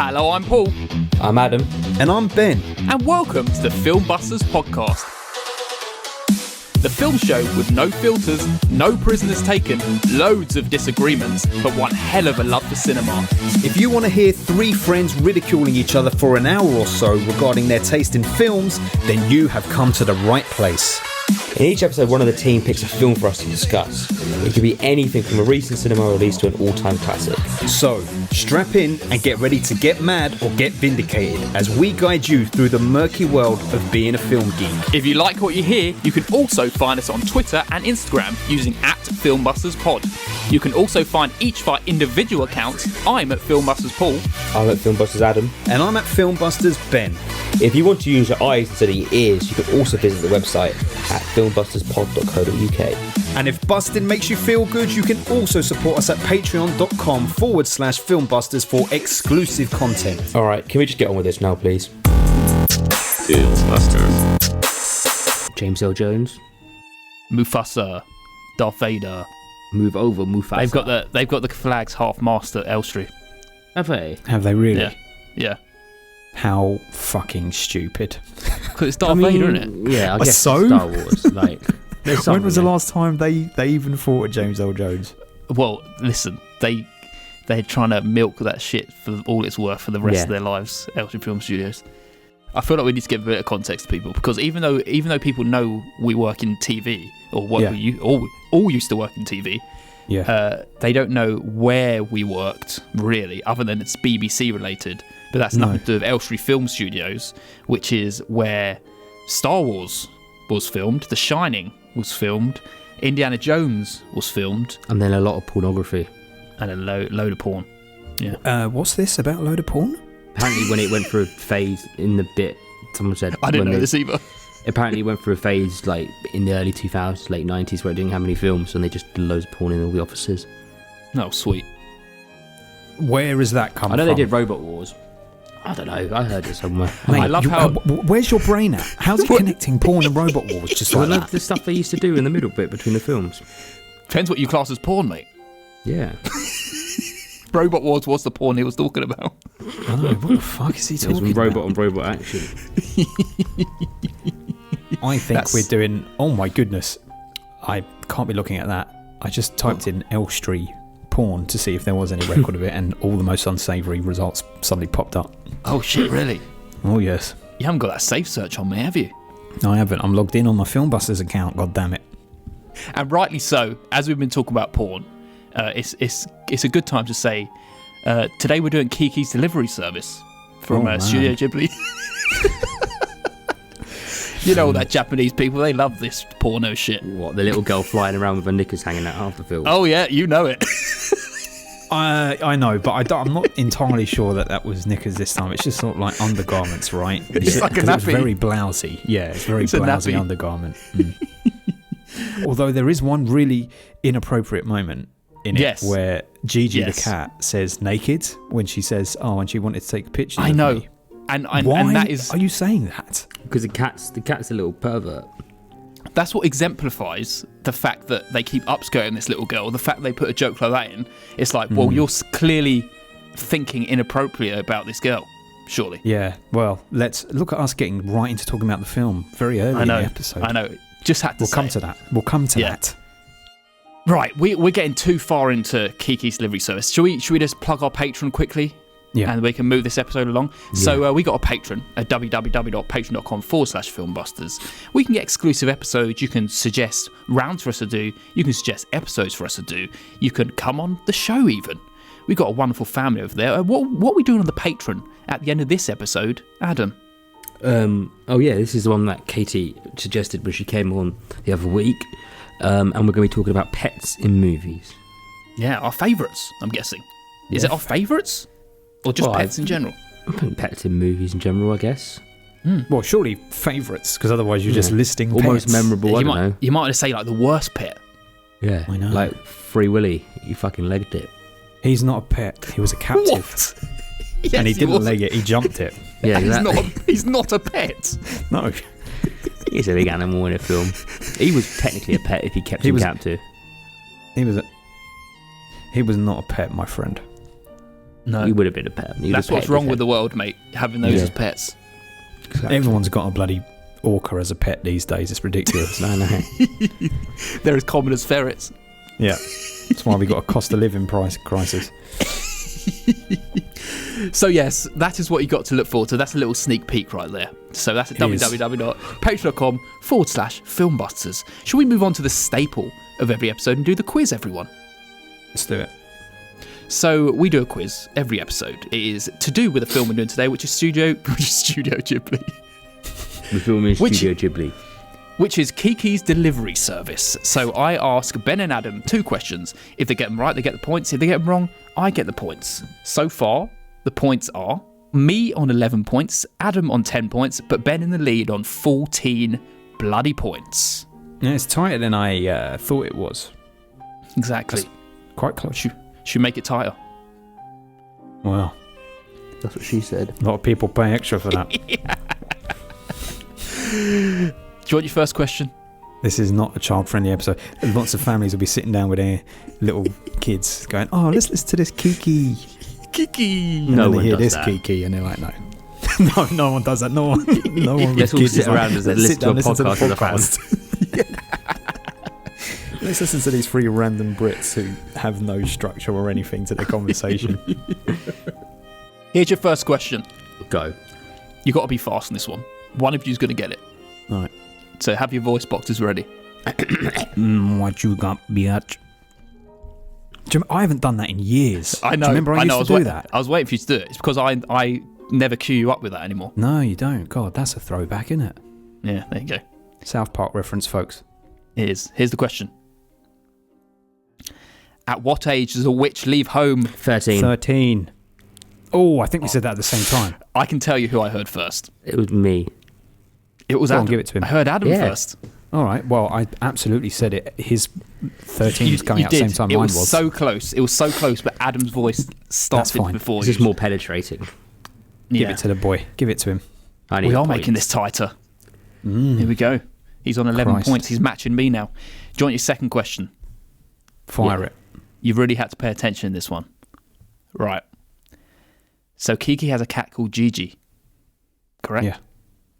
Hello, I'm Paul. I'm Adam. And I'm Ben. And welcome to the Film Busters podcast. The film show with no filters, no prisoners taken, loads of disagreements, but one hell of a love for cinema. If you want to hear three friends ridiculing each other for an hour or so regarding their taste in films, then you have come to the right place. In each episode, one of the team picks a film for us to discuss. It could be anything from a recent cinema release to an all-time classic. So, strap in and get ready to get mad or get vindicated as we guide you through the murky world of being a film geek. If you like what you hear, you can also find us on Twitter and Instagram using @FilmbustersPod. You can also find each of our individual accounts. I'm at Filmbusters Paul. I'm at Filmbusters Adam. And I'm at Filmbusters Ben. If you want to use your eyes instead of your ears, you can also visit the website at filmbusters.pod.co.uk. And if busting makes you feel good, you can also support us at patreon.com/filmbusters for exclusive content. Alright, can we just get on with this now, please? Filmbusters. James L. Jones. Mufasa. Darth Vader. Move over, Mufasa. They've got the flags half-mast at Elstree. Have they? Have they really? Yeah. How fucking stupid. Because it's Darth Vader, isn't it? Yeah, I guess So? Star Wars. Like, When was the last time they even thought of James L. Jones? Well, listen, they're trying to milk that shit for all it's worth for the rest of their lives, Elstree Film Studios. I feel like we need to give a bit of context to people, because even though people know we work in TV, or we all used to work in TV, they don't know where we worked, really, other than it's BBC related. But that's nothing to do with Elstree Film Studios, which is where Star Wars was filmed, The Shining was filmed, Indiana Jones was filmed. And then a lot of pornography. And a load of porn. Yeah. What's this about a load of porn? Apparently when it went through a phase in the bit, someone said... I didn't know this either. Apparently it went through a phase like in the early 2000s, late 90s, where it didn't have any films, and they just did loads of porn in all the offices. Oh, sweet. Where is that coming from? I know they did Robot Wars. I don't know, I heard it somewhere. Mate, I love how... where's your brain at? How's it connecting porn and Robot Wars just like that? The stuff they used to do in the middle bit between the films. Depends what you class as porn, mate. Yeah. Robot Wars was the porn he was talking about. I know, what the fuck is he talking about? Robot on robot action. I think we're doing... Oh my goodness. I can't be looking at that. I just typed in Elstree porn to see if there was any record of it, and all the most unsavoury results suddenly popped up. Oh shit, really? Oh yes. You haven't got that safe search on me, have you? No, I haven't. I'm logged in on my Filmbusters account, god damn it. And rightly so, as we've been talking about porn, it's a good time to say, today we're doing Kiki's delivery service from Studio Ghibli. You know all that Japanese people, they love this porno shit. What, the little girl flying around with her knickers hanging out half the film? Oh yeah, you know it. I know, but I'm not entirely sure that was knickers this time. It's just sort of like undergarments, right? It's like a nappy. It's very blousy. Yeah, it's very blousy undergarment. Although there is one really inappropriate moment in it where Gigi the cat says naked when she says, and she wanted to take pictures of me. And that is... Are you saying that? Because the cat's a little pervert. That's what exemplifies the fact that they keep upskirting this little girl. The fact they put a joke like that in, it's like, well, you're clearly thinking inappropriate about this girl, surely. Yeah, well, let's look at us getting right into talking about the film very early in the episode. I know, just had to We'll come to that. Right, we're getting too far into Kiki's delivery service. Should we just plug our Patreon quickly? Yeah. And we can move this episode along. Yeah. So we got a Patreon at www.patreon.com/filmbusters. We can get exclusive episodes. You can suggest rounds for us to do. You can suggest episodes for us to do. You can come on the show even. We've got a wonderful family over there. What are we doing on the Patreon at the end of this episode, Adam? This is the one that Katie suggested when she came on the other week. And we're going to be talking about pets in movies. Yeah, our favourites, I'm guessing. Is it our favourites? Or just pets in general? I think pets in movies in general, I guess. Well, surely favourites, because otherwise you're just listing almost pets. Memorable. I don't know. You might want to say like the worst pet. Yeah, I know. Like Free Willy, you fucking legged it. He's not a pet. He was a captive. What? Yes, and he didn't leg it. He jumped it. Yeah, exactly. He's not a pet. No. He's a big animal in a film. He was technically a pet if he kept him captive. He was not a pet, my friend. No. You would have been a pet. That's what's wrong with the world, mate, having those as pets. Exactly. Everyone's got a bloody orca as a pet these days. It's ridiculous. I know. They're as common as ferrets. Yeah. That's why we got a cost of living price crisis. So yes, that is what you got to look forward to. That's a little sneak peek right there. So that's at www.patreon.com/filmbusters. Shall we move on to the staple of every episode and do the quiz, everyone? Let's do it. So we do a quiz every episode. It is to do with the film we're doing today, which is Studio Ghibli. The film is Studio Ghibli. Which is Kiki's Delivery Service. So I ask Ben and Adam 2 questions. If they get them right, they get the points. If they get them wrong, I get the points. So far, the points are me on 11 points, Adam on 10 points, but Ben in the lead on 14 bloody points. Yeah, it's tighter than I thought it was. Exactly. That's quite close. Should make it tighter. Wow. That's what she said. A lot of people pay extra for that. Do you want your first question? This is not a child-friendly episode. Lots of families will be sitting down with their little kids going, oh, let's listen to this Kiki. Kiki. And then they hear this Kiki and they're like, no. No one does that. No one. Let's all sit around and listen to a podcast. Let's listen to these 3 random Brits who have no structure or anything to their conversation. Here's your first question. Go. You got to be fast on this one. One of you's going to get it. All right. So have your voice boxes ready. What you got, bitch? I haven't done that in years. I know. Do you remember I used to do that? I was waiting for you to do it. It's because I never cue you up with that anymore. No, you don't. God, that's a throwback, isn't it? Yeah, there you go. South Park reference, folks. It is. Here's the question. At what age does a witch leave home? 13. Oh, I think we said that at the same time. I can tell you who I heard first. It was me. It was Go Adam. on, give it to him. I heard Adam first. All right. Well, I absolutely said it. His 13 was coming out at the same time mine was. It was so close. It was so close, but Adam's voice started before It's you. just more penetrating. Give it to the boy. Give it to him. We are making this tighter. Here we go. He's on 11 points. He's matching me now. Do you want your second question? Fire it. You've really had to pay attention in this one. Right. So Kiki has a cat called Gigi. Correct? Yeah.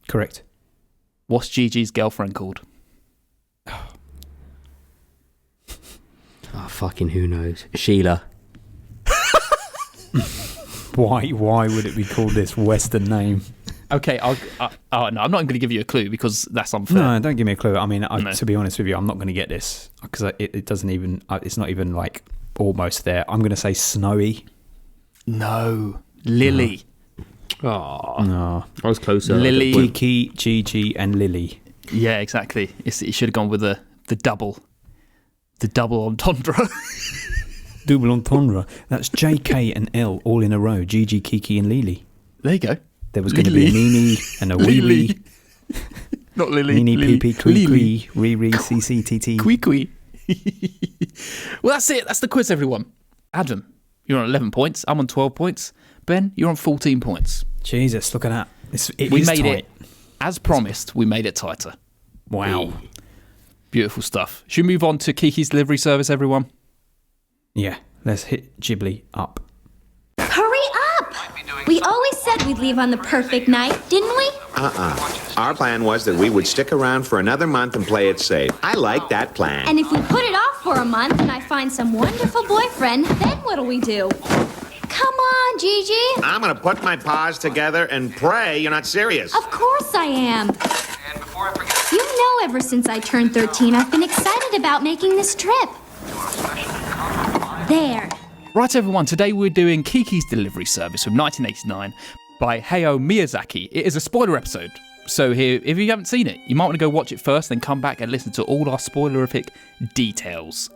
Correct. What's Gigi's girlfriend called? Oh, fucking who knows? Sheila. Why would it be called this Western name? Okay, no, I'm not going to give you a clue because that's unfair. No, don't give me a clue. I mean, to be honest with you, I'm not going to get this because it doesn't even. It's not even like almost there. I'm going to say Snowy. No, Lily. Oh no, I was closer. Lily, Kiki, Gigi, and Lily. Yeah, exactly. You should have gone with the double entendre. Double entendre. That's J, K, and L all in a row. Gigi, Kiki, and Lily. There you go. There was going to be a Nini and a Wee. Not Lily. Nini, Pee, Kwee, Riri, CC, TT. Kwee. Well, that's it. That's the quiz, everyone. Adam, you're on 11 points. I'm on 12 points. Ben, you're on 14 points. Jesus, look at that. We made it, as promised, we made it tighter. Wow. Beautiful stuff. Should we move on to Kiki's Delivery Service, everyone? Yeah, let's hit Ghibli up. Hurry up! We always said we'd leave on the perfect night, didn't we? Our plan was that we would stick around for another month and play it safe. I like that plan. And if we put it off for a month and I find some wonderful boyfriend, then what'll we do? Come on, Gigi. I'm gonna put my paws together and pray you're not serious. Of course I am. You know ever since I turned 13, I've been excited about making this trip. There. Right, everyone, today we're doing Kiki's Delivery Service from 1989 by Hayao Miyazaki. It is a spoiler episode, so here, if you haven't seen it, you might want to go watch it first, then come back and listen to all our spoilerific details.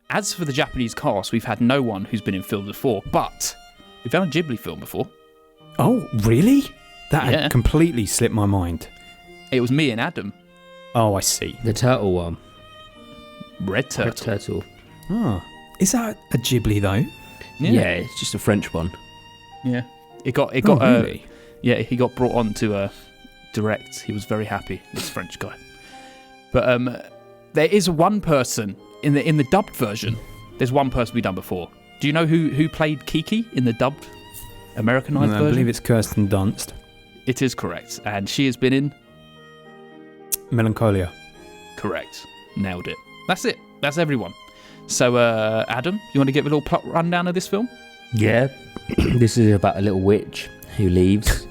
As for the Japanese cast, we've had no one who's been in films before, but we've done a Ghibli film before. Oh, really? That had completely slipped my mind. It was me and Adam. Oh, I see. The turtle one. Red Turtle. Red Turtle. Oh. Is that a Ghibli, though? Yeah, it's just a French one. Yeah. It got really? Yeah, he got brought on to direct. He was very happy, this French guy. But there is one person in the dubbed version. There's one person we've done before. Do you know who played Kiki in the dubbed Americanized version? I believe it's Kirsten Dunst. It is correct. And she has been in? Melancholia. Correct. Nailed it. That's it. That's everyone. So, Adam, you want to give a little plot rundown of this film? Yeah. This is about a little witch who leaves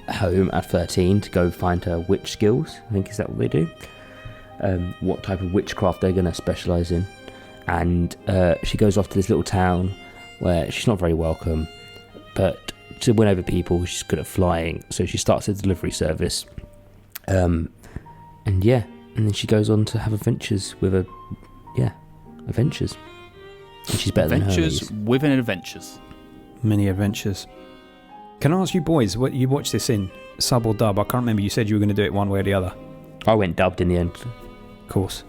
home at 13 to go find her witch skills. I think is that what they do? What type of witchcraft they're going to specialise in. And she goes off to this little town where she's not very welcome, but to win over people, she's good at flying. So she starts a delivery service. And then she goes on to have adventures with adventures. And she's better than Hermes. Adventures within adventures. Many adventures. Can I ask you boys, what you watched this in? Sub or dub? I can't remember. You said you were going to do it one way or the other. I went dubbed in the end. Of course.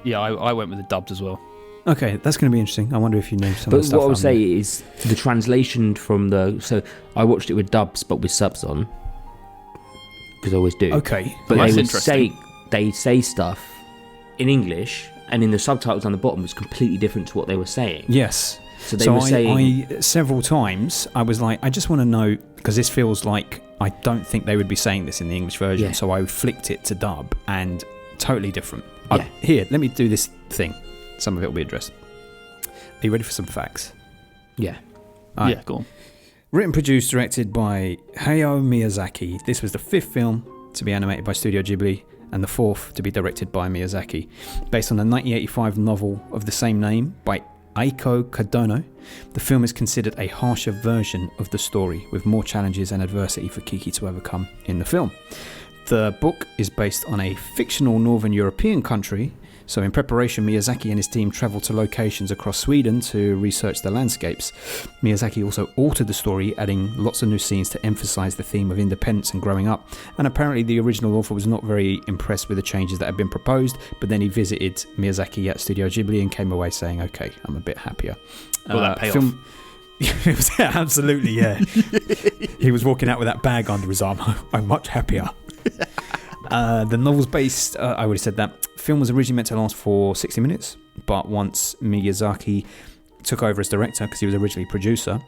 Yeah, I went with the dubbed as well. Okay, that's going to be interesting. I wonder if you know some of the stuff. But what I would say is the translation from so I watched it with dubs but with subs on, because I always do. Okay. But they say stuff in English, and in the subtitles on the bottom was completely different to what they were saying. Yes. So they were saying... I several times, I was like, I just want to know, because this feels like I don't think they would be saying this in the English version, Yeah. so I flicked it to dub, and totally different. Yeah. Here, let me do this thing. Some of it will be addressed. Are you ready for some facts? Yeah. Right. Yeah, go on. Written, produced, directed by Hayao Miyazaki. This was the 5th film to be animated by Studio Ghibli, and the 4th to be directed by Miyazaki. Based on the 1985 novel of the same name by Aiko Kadono, the film is considered a harsher version of the story, with more challenges and adversity for Kiki to overcome in the film. The book is based on a fictional Northern European country, so in preparation, Miyazaki and his team travelled to locations across Sweden to research the landscapes. Miyazaki also altered the story, adding lots of new scenes to emphasise the theme of independence and growing up, and apparently the original author was not very impressed with the changes that had been proposed, but then he visited Miyazaki at Studio Ghibli and came away saying, okay, I'm a bit happier. Will that pay off? Absolutely, yeah. He was walking out with that bag under his arm. I'm much happier. The novel's based, I already said that. Film was originally meant to last for 60 minutes, but once Miyazaki took over as director, because he was originally producer,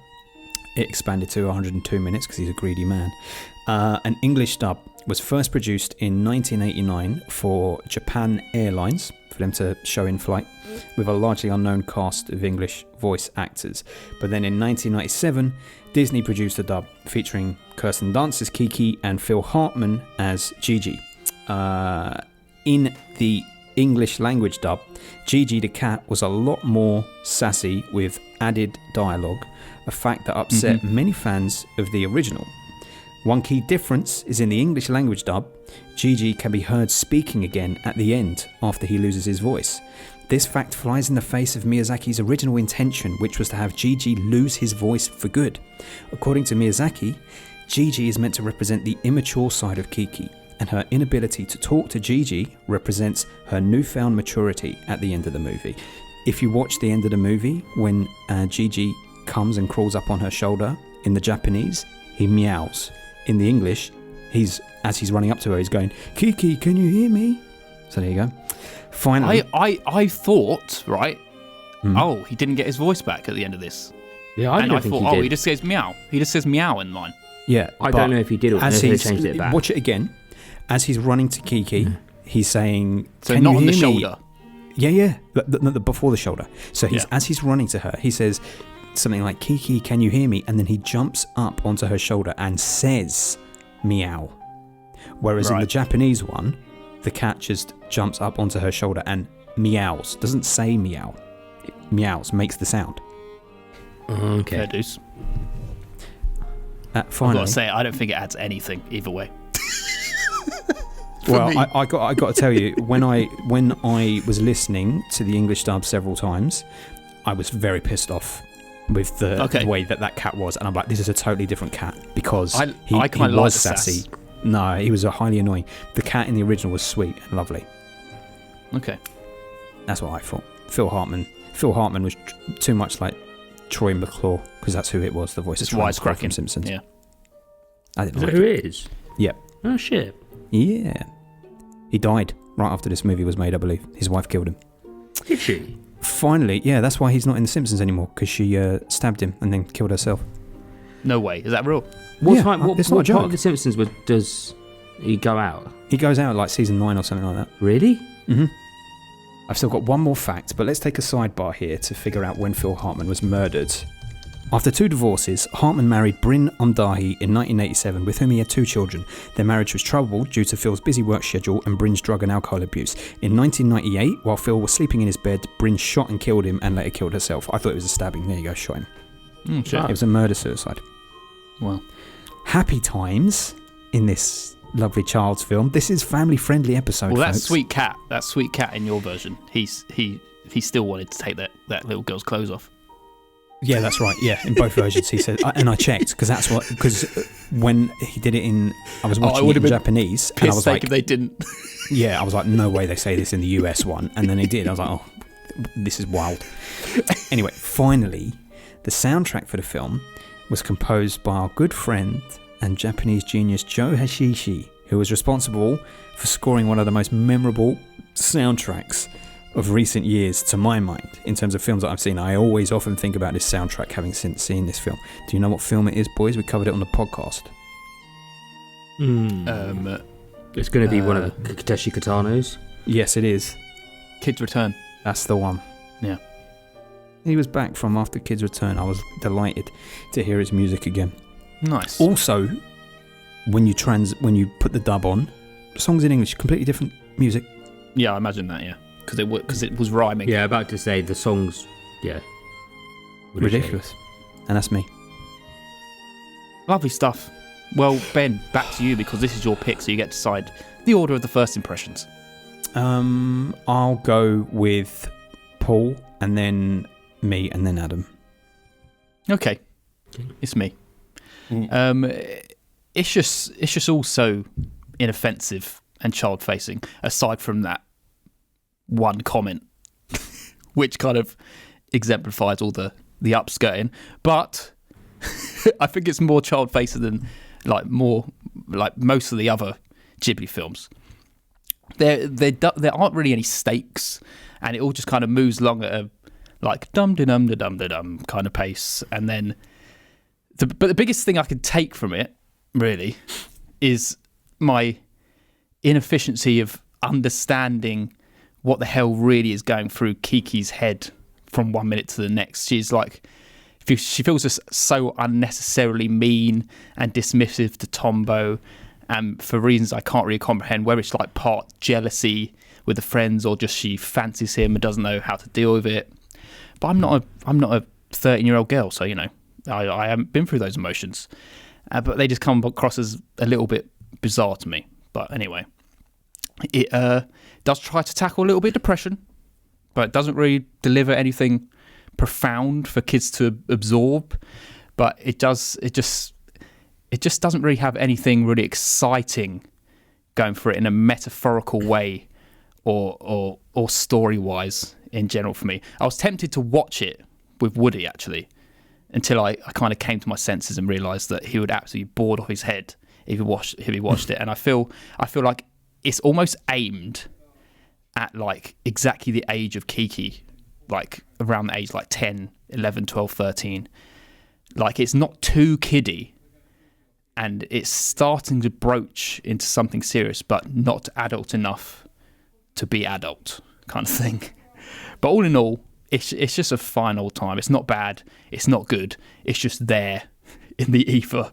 it expanded to 102 minutes because he's a greedy man. An English dub was first produced in 1989 for Japan Airlines, for them to show in flight, with a largely unknown cast of English voice actors. But then in 1997, Disney produced a dub featuring Kirsten Dunst as Kiki and Phil Hartman as Gigi. In the English language dub, Gigi the cat was a lot more sassy with added dialogue, a fact that upset many fans of the original. One key difference is in the English language dub, Gigi can be heard speaking again at the end after he loses his voice. This fact flies in the face of Miyazaki's original intention, which was to have Gigi lose his voice for good. According to Miyazaki, Gigi is meant to represent the immature side of Kiki, and her inability to talk to Gigi represents her newfound maturity at the end of the movie. If you watch the end of the movie, when Gigi comes and crawls up on her shoulder, in the Japanese, he meows. In the English, as he's running up to her, he's going, Kiki, can you hear me? So there you go. Finally, I thought, right, oh, he didn't get his voice back at the end of this. Yeah, I thought, he did. He just says meow. He just says meow in mine. Yeah, I don't know if he did or if they changed it back. Watch it again. As he's running to Kiki, he's saying, so can not you on the hear me? shoulder. Yeah. Before the shoulder. So as he's running to her, he says something like, Kiki, can you hear me? And then he jumps up onto her shoulder and says meow. Whereas in the Japanese one, the cat just jumps up onto her shoulder and meows. Doesn't say meow. It meows, makes the sound. Okay. Fair dues. Finally, I've got to say, I don't think it adds anything either way. Well, I got to tell you, when I was listening to the English dub several times, I was very pissed off with the way that cat was, and I'm like, this is a totally different cat, because he was sassy. No, he was highly annoying. The cat in the original was sweet and lovely. Okay, that's what I thought. Phil Hartman was too much like Troy McClure, because that's who it was. The voice of Troy McClure from Simpsons. Yeah, I didn't Is like that who it. it is? Yep. Oh shit. Yeah. He died right after this movie was made, I believe. His wife killed him. Did she? finally, yeah, that's why he's not in The Simpsons anymore, because she stabbed him and then killed herself. No way. Is that real? What it's not a joke. part of The Simpsons does he go out? He goes out like season 9 or something like that. Really? Mm-hmm. I've still got one more fact, but let's take a sidebar here to figure out when Phil Hartman was murdered. After 2 divorces, Hartman married Bryn Ondahi in 1987, with whom he had 2 children. Their marriage was troubled due to Phil's busy work schedule and Bryn's drug and alcohol abuse. In 1998, while Phil was sleeping in his bed, Bryn shot and killed him and later killed herself. I thought it was a stabbing. There you go, shot him. Shit. It was a murder-suicide. Well, happy times in this lovely child's film. This is family-friendly episode, well, folks. That sweet cat in your version, he still wanted to take that little girl's clothes off. Yeah, that's right. Yeah, in both versions, he said, and I checked because when he did it I was watching it in Japanese, and I was like, if they didn't. Yeah, I was like, no way they say this in the US one, and then they did. I was like, oh, this is wild. Anyway, finally, the soundtrack for the film was composed by our good friend and Japanese genius Joe Hisaishi, who was responsible for scoring one of the most memorable soundtracks of recent years, to my mind, in terms of films that I've seen. I always often think about this soundtrack having seen this film. Do you know what film it is, boys? We covered it on the podcast. It's going to be one of the Takeshi Kitano's. Yes, it is. Kids Return. That's the one. Yeah. He was back from after Kids Return. I was delighted to hear his music again. Nice. Also, when you put the dub on, the song's in English, completely different music. Yeah, I imagine that, yeah. Because it was rhyming. Yeah, about to say the songs, yeah. Ridiculous. And that's me. Lovely stuff. Well, Ben, back to you, because this is your pick, so you get to decide the order of the first impressions. I'll go with Paul, and then me, and then Adam. Okay. It's me. It's just also inoffensive and child-facing, aside from that one comment, which kind of exemplifies all the upskirting. But I think it's more child-facing than most of the other Ghibli films. There aren't really any stakes, and it all just kind of moves along at a dum-de-dum-de-dum-de-dum kind of pace. And then, but the biggest thing I could take from it, really, is my inefficiency of understanding what the hell really is going through Kiki's head from one minute to the next. She's like, she feels just so unnecessarily mean and dismissive to Tombo, and for reasons I can't really comprehend, whether it's like part jealousy with the friends or just she fancies him and doesn't know how to deal with it. But I'm not a 13-year-old girl, so I haven't been through those emotions. But they just come across as a little bit bizarre to me. But anyway, it does try to tackle a little bit of depression, but it doesn't really deliver anything profound for kids to absorb. But it just doesn't really have anything really exciting going for it in a metaphorical way or story-wise in general for me. I was tempted to watch it with Woody, actually, until I kind of came to my senses and realised that he would absolutely be bored off his head if he watched it. And I feel like it's almost aimed at like exactly the age of Kiki, like around the age like 10, 11, 12, 13. Like it's not too kiddie, and it's starting to broach into something serious, but not adult enough to be adult kind of thing. But all in all, it's just a fine old time. It's not bad. It's not good. It's just there in the ether.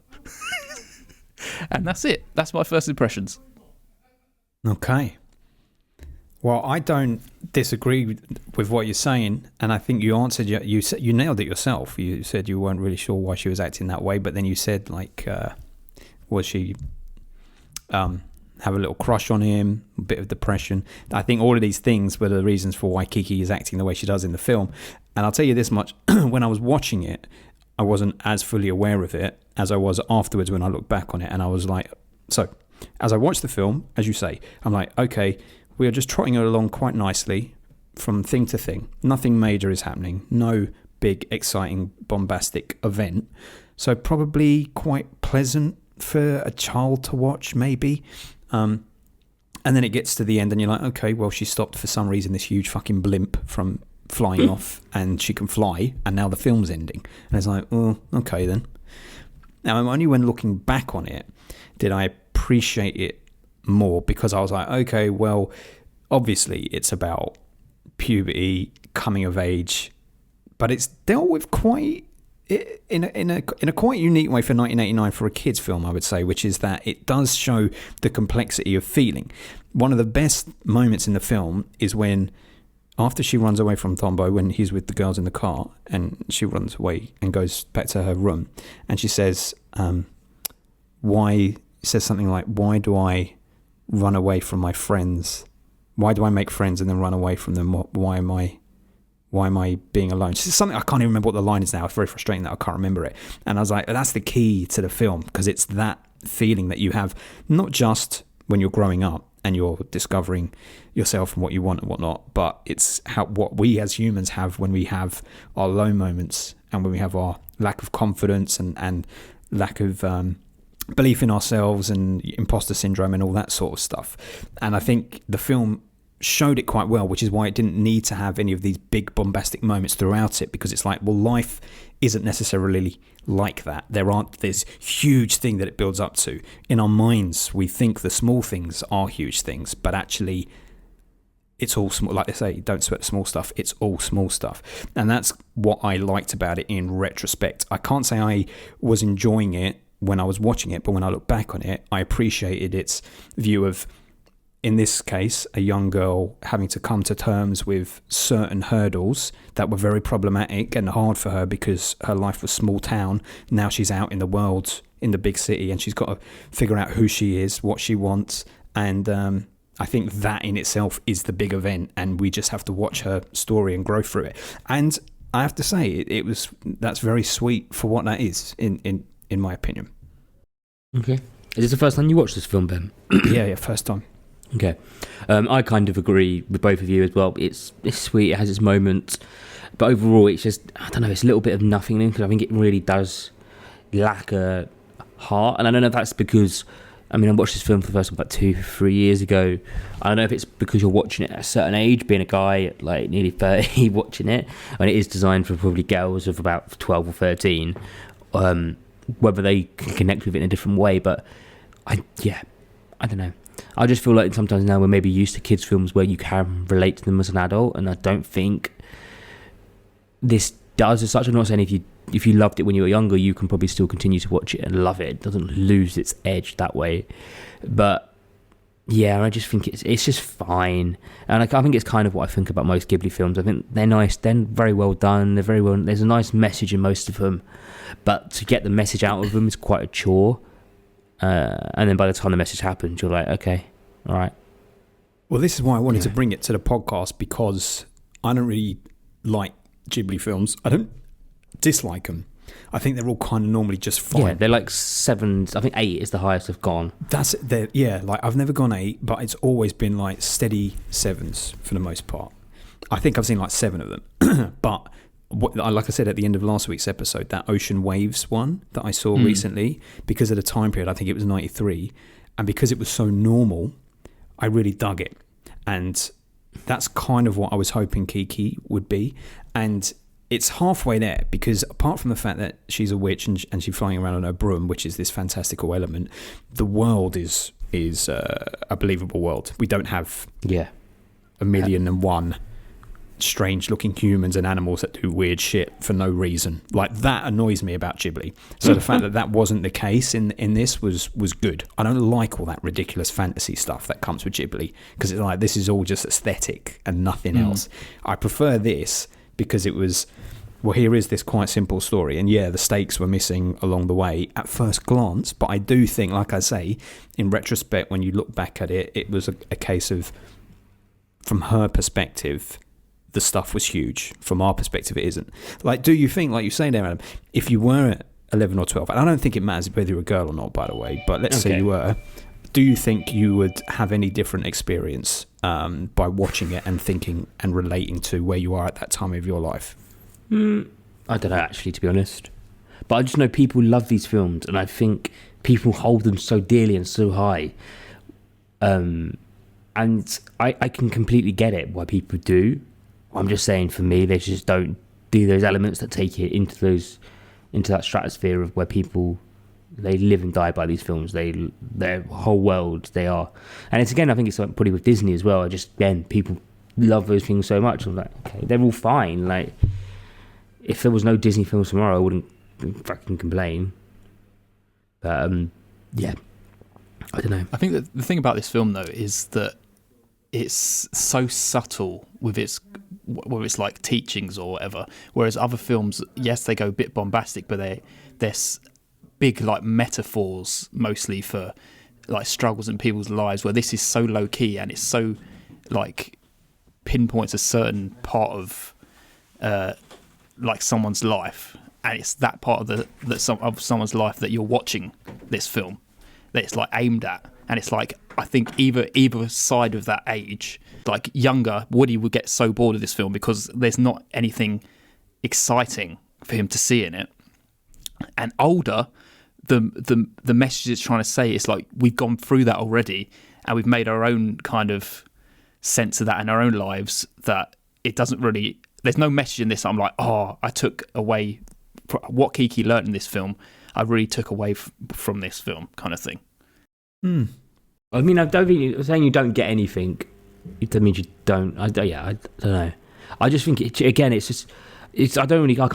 And that's it. That's my first impressions. Okay. Well, I don't disagree with what you're saying, and I think you answered. You nailed it yourself. You said you weren't really sure why she was acting that way, but then you said was she have a little crush on him, a bit of depression. I think all of these things were the reasons for why Kiki is acting the way she does in the film. And I'll tell you this much: when I was watching it, I wasn't as fully aware of it as I was afterwards when I looked back on it, and I was like, so. As I watched the film, as you say, I'm like, okay, we are just trotting it along quite nicely from thing to thing. Nothing major is happening. No big, exciting, bombastic event. So probably quite pleasant for a child to watch, maybe. And then it gets to the end and you're like, okay, well, she stopped for some reason this huge fucking blimp from flying off and she can fly, and now the film's ending. And it's like, oh, okay then. Now, only when looking back on it did I appreciate it more, because I was like, okay, well, obviously it's about puberty, coming of age, but it's dealt with quite in a quite unique way for 1989 for a kids film, I would say, which is that it does show the complexity of feeling. One of the best moments in the film is when, after she runs away from Tombo, when he's with the girls in the car, and she runs away and goes back to her room, and she says, says something like, why do I run away from my friends? Why do I make friends and then run away from them? Why am I being alone? It's something, I can't even remember what the line is now. It's very frustrating that I can't remember it. And I was like, that's the key to the film, because it's that feeling that you have, not just when you're growing up and you're discovering yourself and what you want and whatnot, but it's what we as humans have when we have our low moments, and when we have our lack of confidence and lack of belief in ourselves and imposter syndrome and all that sort of stuff. And I think the film showed it quite well, which is why it didn't need to have any of these big bombastic moments throughout it, because it's like, well, life isn't necessarily like that. There aren't this huge thing that it builds up to. In our minds, we think the small things are huge things, but actually it's all small. Like they say, don't sweat the small stuff. It's all small stuff. And that's what I liked about it in retrospect. I can't say I was enjoying it when I was watching it, but when I look back on it, I appreciated its view of, in this case, a young girl having to come to terms with certain hurdles that were very problematic and hard for her because her life was small town. Now she's out in the world, in the big city, and she's got to figure out who she is, what she wants. And I think that in itself is the big event, and we just have to watch her story and grow through it. And I have to say, that's very sweet for what that is, in my opinion. Okay. Is this the first time you watched this film, Ben? Yeah, first time. Okay. I kind of agree with both of you as well. It's sweet, it has its moments, but overall it's just, I don't know, it's a little bit of nothing, because I think it really does lack a heart. And I don't know if that's because, I watched this film for the first time about 2-3 years ago. I don't know if it's because you're watching it at a certain age, being a guy like nearly 30 watching it, and it is designed for probably girls of about 12 or 13, whether they can connect with it in a different way. But I don't know. I just feel like sometimes now we're maybe used to kids' films where you can relate to them as an adult, and I don't think this does as such. I'm not saying if you loved it when you were younger, you can probably still continue to watch it and love it. It doesn't lose its edge that way. But yeah, I just think it's just fine. And I think it's kind of what I think about most Ghibli films. I think they're nice, they're very well done, there's a nice message in most of them, but to get the message out of them is quite a chore. And then by the time the message happens, you're like, okay, all right. Well, this is why I wanted to bring it to the podcast, because I don't really like Ghibli films. I don't dislike them. I think they're all kind of normally just fine. Yeah, they're like 7. I think 8 is the highest I've gone. Like I've never gone 8, but it's always been like steady 7s for the most part. I think I've seen like 7 of them, but like I said at the end of last week's episode, that Ocean Waves one that I saw recently, because of the time period, I think it was 93, and because it was so normal, I really dug it. And that's kind of what I was hoping Kiki would be. And it's halfway there, because apart from the fact that she's a witch and she's flying around on her broom, which is this fantastical element, the world is a believable world. We don't have 1,000,001 strange looking humans and animals that do weird shit for no reason. Like, that annoys me about Ghibli. So the fact that wasn't the case in this was good. I don't like all that ridiculous fantasy stuff that comes with Ghibli, because it's like, this is all just aesthetic and nothing else. I prefer this because it was, well, here is this quite simple story, and the stakes were missing along the way at first glance, but I do think, like I say, in retrospect, when you look back at it, it was a case of, from her perspective, the stuff was huge. From our perspective, it isn't. Like, do you think, like you say there, Adam, if you were 11 or 12, and I don't think it matters whether you're a girl or not, by the way, but let's say you were, do you think you would have any different experience by watching it and thinking and relating to where you are at that time of your life? I don't know, actually, to be honest. But I just know people love these films, and I think people hold them so dearly and so high. And I can completely get it why people do. I'm just saying, for me, they just don't do those elements that take it into that stratosphere of where people, they live and die by these films. Their whole world, they are. And it's, again, I think it's like probably with Disney as well. Again, people love those things so much. I'm like, okay, they're all fine. Like, if there was no Disney films tomorrow, I wouldn't fucking complain. But yeah, I don't know. I think that the thing about this film though is that it's so subtle with its like teachings or whatever, whereas other films, yes, they go a bit bombastic, but they're big like metaphors mostly for like struggles in people's lives, where this is so low key and it's so like pinpoints a certain part of like someone's life, and it's that part of someone's life that you're watching this film that it's like aimed at. And it's like, I think either side of that age, like younger, Woody would get so bored of this film because there's not anything exciting for him to see in it. And older, the message it's trying to say is like, we've gone through that already and we've made our own kind of sense of that in our own lives, that it doesn't really, there's no message in this. I'm like, oh, I took away what Kiki learned in this film. I really took away from this film, kind of thing. I mean, I don't think saying you don't get anything. That means you don't. I don't know. I just think I can't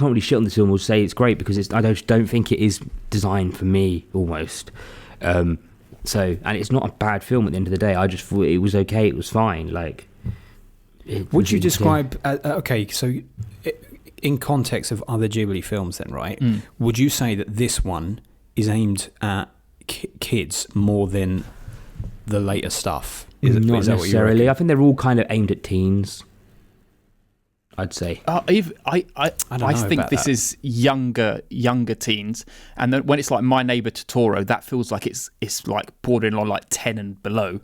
really shit on this film or say it's great because I don't think it is designed for me almost. So, and it's not a bad film at the end of the day. I just thought it was okay. It was fine. Like, would you describe? Okay, so in context of other Ghibli films, then, right? Would you say that this one is aimed at kids more than the later stuff? Not necessarily. I think they're all kind of aimed at teens, I'd say. I think this is younger teens, and then when it's like My Neighbor Totoro, that feels like it's like bordering on like 10 and below,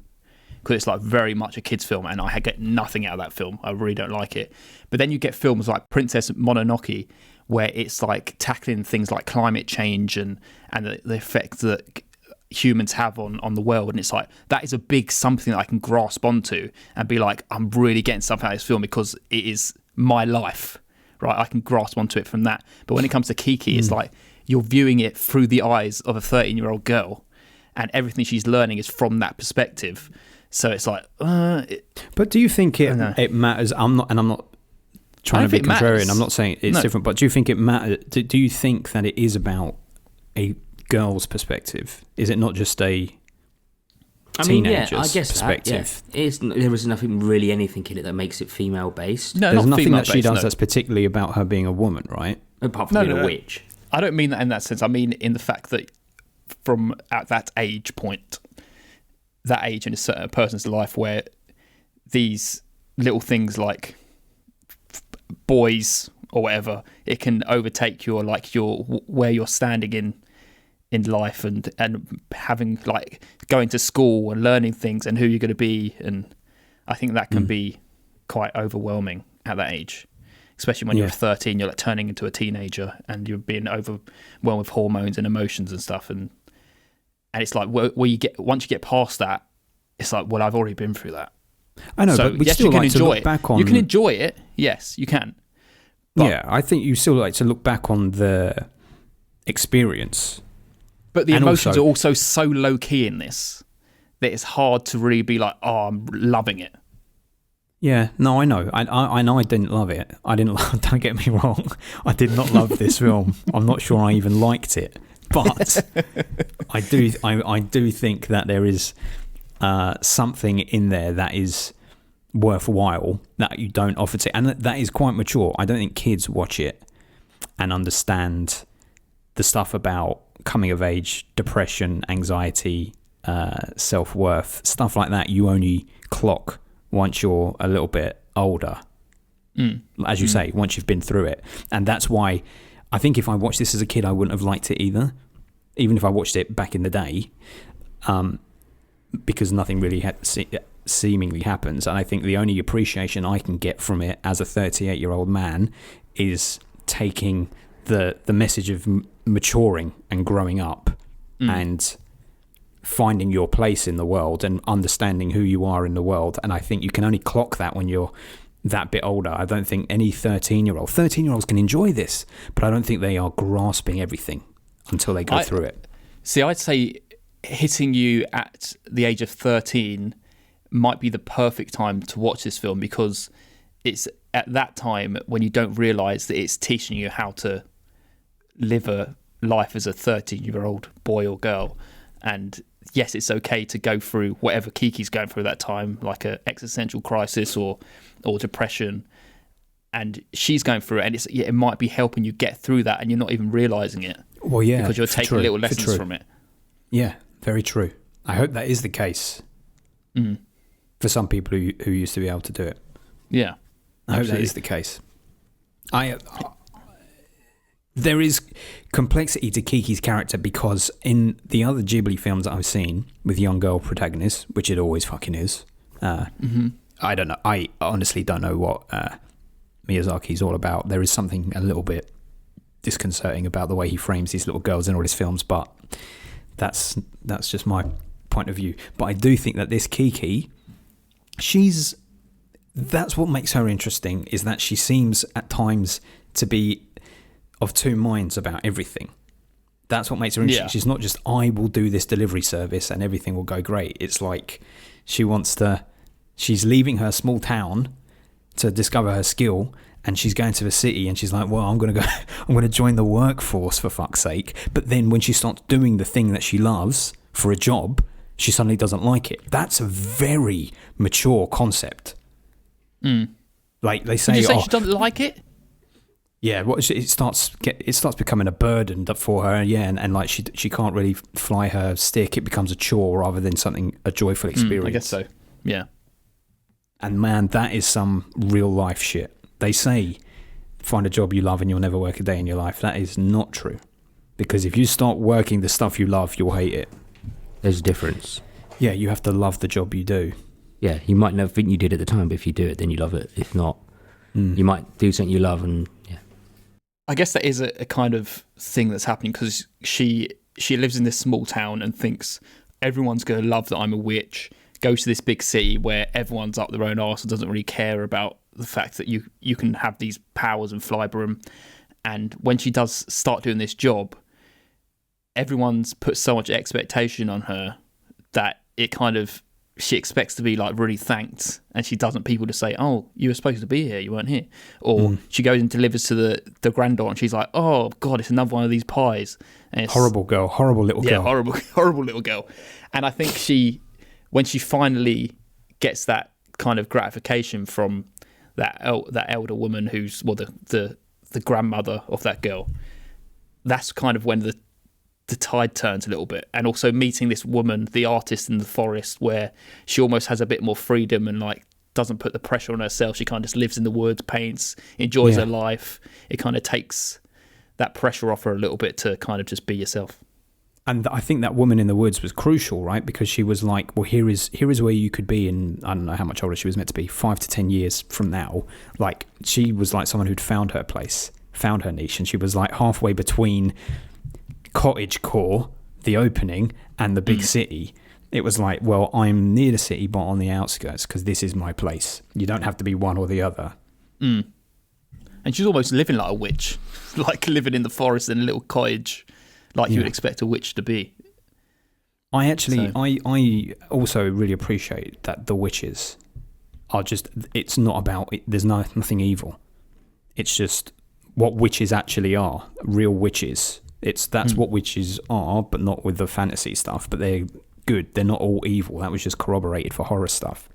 because it's like very much a kids film, and I get nothing out of that film. I really don't like it. But then you get films like Princess Mononoke, where it's like tackling things like climate change and the effect that humans have on the world, and it's like that is a big something that I can grasp onto and be like, I'm really getting something out of this film because it is my life, right? I can grasp onto it from that. But when it comes to Kiki, it's like you're viewing it through the eyes of a 13-year-old girl, and everything she's learning is from that perspective. So it's like, but do you think it matters? I'm not trying to be contrarian. I'm not saying it's different, but do you think it matters? Do you think that it is about a girl's perspective? Is it not just a teenager's perspective? There was nothing really anything in it that makes it female based. No, there's nothing that she does that's particularly about her being a woman, right? Apart from being a witch. I don't mean that in that sense. I mean in the fact that from at that age point, that age in a certain person's life, where these little things like boys or whatever, it can overtake your where you're standing in life, and having like going to school and learning things and who you're going to be. And I think that can be quite overwhelming at that age, especially when you're 13, you're like turning into a teenager and you're being overwhelmed with hormones and emotions and stuff. And it's like where once you get past that, it's like, well, I've already been through that. I know, so but we still like to look back on. You can enjoy it, yes, you can. But, I think you still like to look back on the experience. But the emotions are also so low key in this that it's hard to really be like, oh, I'm loving it. Yeah, no, I know. I know I didn't love it. Don't get me wrong. I did not love this film. I'm not sure I even liked it. But I do think that there is something in there that is worthwhile that you don't offer to, and that is quite mature. I don't think kids watch it and understand the stuff about coming of age, depression, anxiety, self-worth, stuff like that. You only clock once you're a little bit older, as you say, once you've been through it. And that's why I think if I watched this as a kid, I wouldn't have liked it either, even if I watched it back in the day, because nothing really seemingly happens. And I think the only appreciation I can get from it as a 38-year-old man is taking the message of maturing and growing up and finding your place in the world and understanding who you are in the world. And I think you can only clock that when you're that bit older. I don't think any 13-year-olds can enjoy this, but I don't think they are grasping everything until they go through it. See, I'd say hitting you at the age of 13 might be the perfect time to watch this film, because it's at that time when you don't realise that it's teaching you how to live a life as a 13-year-old boy or girl. And yes, it's okay to go through whatever Kiki's going through at that time, like a existential crisis or depression, and she's going through it, and it might be helping you get through that, and you're not even realising it. Well, yeah, because you're taking little lessons from it. Yeah, very true. I hope that is the case for some people who used to be able to do it. Yeah, I hope that is the case. There is complexity to Kiki's character, because in the other Ghibli films that I've seen with young girl protagonists, which it always fucking is, I don't know. I honestly don't know what Miyazaki's all about. There is something a little bit disconcerting about the way he frames these little girls in all his films, but that's just my point of view. But I do think that this Kiki, that's what makes her interesting, is that she seems at times to be of two minds about everything. That's what makes her interesting. Yeah. She's not just, I will do this delivery service and everything will go great. It's like she's leaving her small town to discover her skill, and she's going to the city, and she's like, well, I'm going to join the workforce, for fuck's sake. But then when she starts doing the thing that she loves for a job, she suddenly doesn't like it. That's a very mature concept. Like they say, did you say she doesn't like it? Yeah, it starts becoming a burden for her. Yeah, and like she can't really fly her stick. It becomes a chore rather than a joyful experience. I guess so. Yeah. And man, that is some real life shit. They say find a job you love and you'll never work a day in your life. That is not true, because if you start working the stuff you love, you'll hate it. There's a difference. Yeah, you have to love the job you do. Yeah, you might never think you did at the time, but if you do it, then you love it. If not, you might do something you love, and yeah. I guess that is a kind of thing that's happening, because she lives in this small town and thinks everyone's going to love that I'm a witch. Goes to this big city where everyone's up their own arse and doesn't really care about the fact that you can have these powers and fly broom. And when she does start doing this job, everyone's put so much expectation on her that it kind of, she expects to be like really thanked, and she doesn't people to say, oh, you were supposed to be here, you weren't here. Or she goes and delivers to the granddaughter, and she's like, oh god, it's another one of these pies. And it's, horrible little girl. Horrible little girl. And I think when she finally gets that kind of gratification from that elder woman who's the grandmother of that girl, that's kind of when the tide turns a little bit. And also meeting this woman, the artist in the forest, where she almost has a bit more freedom and like doesn't put the pressure on herself. She kind of just lives in the woods, paints, enjoys her life. It kind of takes that pressure off her a little bit to kind of just be yourself. And I think that woman in the woods was crucial, right? Because she was like, well, here is where you could be in, I don't know how much older she was meant to be, 5 to 10 years from now. Like, she was like someone who'd found her place, found her niche, and she was like halfway between cottagecore, the opening, and the big city. It was like, well, I'm near the city but on the outskirts because this is my place. You don't have to be one or the other. And she's almost living like a witch, like living in the forest in a little cottage, like you would expect a witch to be. I also really appreciate that the witches are just, it's not about, there's nothing evil. It's just what witches actually are, real witches. That's what witches are, but not with the fantasy stuff. But they're good. They're not all evil. That was just corroborated for horror stuff.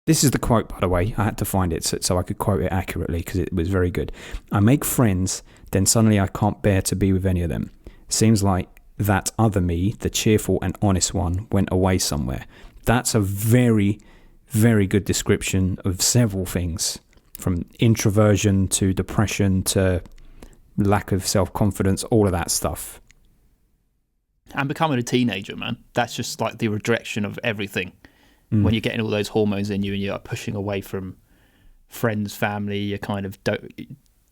This is the quote, by the way. I had to find it so I could quote it accurately because it was very good. I make friends, then suddenly I can't bear to be with any of them. Seems like that other me, the cheerful and honest one, went away somewhere. That's a very, very good description of several things, from introversion to depression to lack of self-confidence, all of that stuff. And becoming a teenager, man, that's just like the rejection of everything. When you're getting all those hormones in you and you're pushing away from friends, family, you're kind of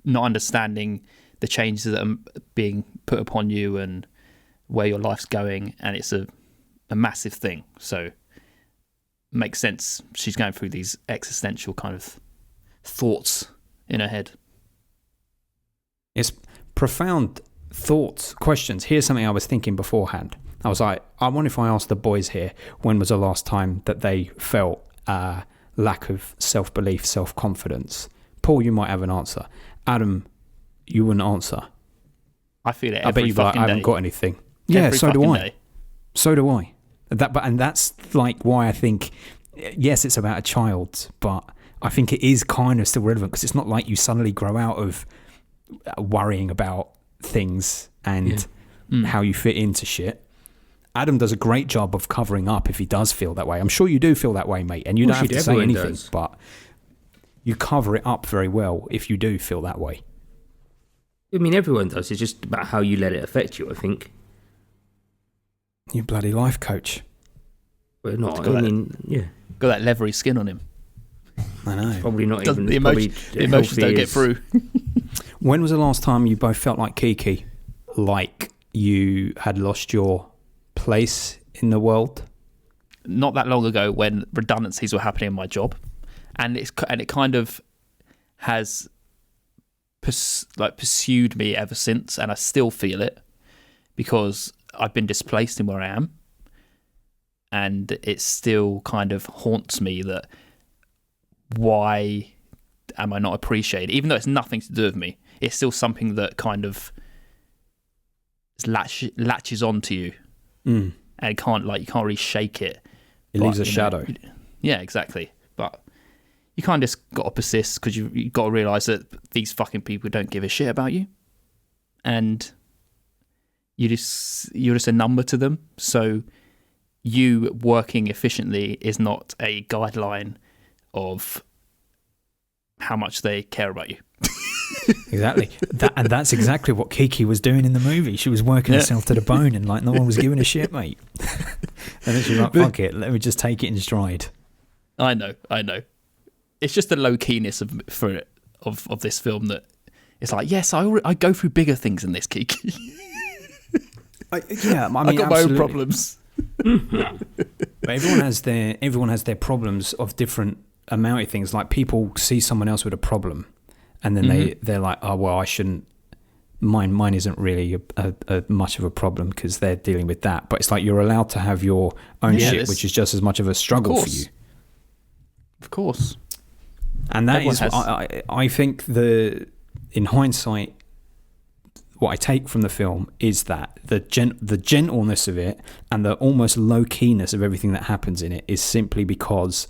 not understanding the changes that are being put upon you and where your life's going, and it's a massive thing. So makes sense. She's going through these existential kind of thoughts in her head. It's profound thoughts, questions. Here's something I was thinking beforehand. I was like, I wonder if I asked the boys here, when was the last time that they felt lack of self-belief, self-confidence? Paul, you might have an answer. Adam, you wouldn't answer. I feel it. I bet you'd be like, I haven't got anything. Yeah, so do I. So do I. And that's like why I think, yes, it's about a child, but I think it is kind of still relevant, because it's not like you suddenly grow out of worrying about things and how you fit into shit. Adam does a great job of covering up if he does feel that way. I'm sure you do feel that way, mate, and you don't have to say anything, but you cover it up very well if you do feel that way. I mean, everyone does. It's just about how you let it affect you, I think. You bloody life coach. But not, got that leathery skin on him. I know. Probably not even... The emotions don't get through. When was the last time you both felt like Kiki? Like you had lost your place in the world? Not that long ago, when redundancies were happening in my job. And it kind of has pursued me ever since, and I still feel it because I've been displaced in where I am, and it still kind of haunts me that why am I not appreciated? Even though it's nothing to do with me, it's still something that kind of latches onto you, and you can't really shake it. It leaves a shadow. Yeah, exactly. But you kind of just got to persist, because you've got to realise that these fucking people don't give a shit about you, and you're just a number to them. So you working efficiently is not a guideline of how much they care about you. Exactly. That's exactly what Kiki was doing in the movie. She was working herself to the bone, and like no one was giving a shit, mate. And then she was like, fuck it, let me just take it in stride. I know. It's just the low keyness of this film that it's like, yes, I go through bigger things than this, Kiki. I mean, I got my own problems. But everyone has their problems of different amount of things. Like, people see someone else with a problem, and then they're like, oh well, I shouldn't. Mine isn't really a much of a problem because they're dealing with that. But it's like you're allowed to have your own shit, which is just as much of a struggle for you. Of course. And that I think in hindsight, what I take from the film is that the gentleness of it and the almost low keyness of everything that happens in it is simply because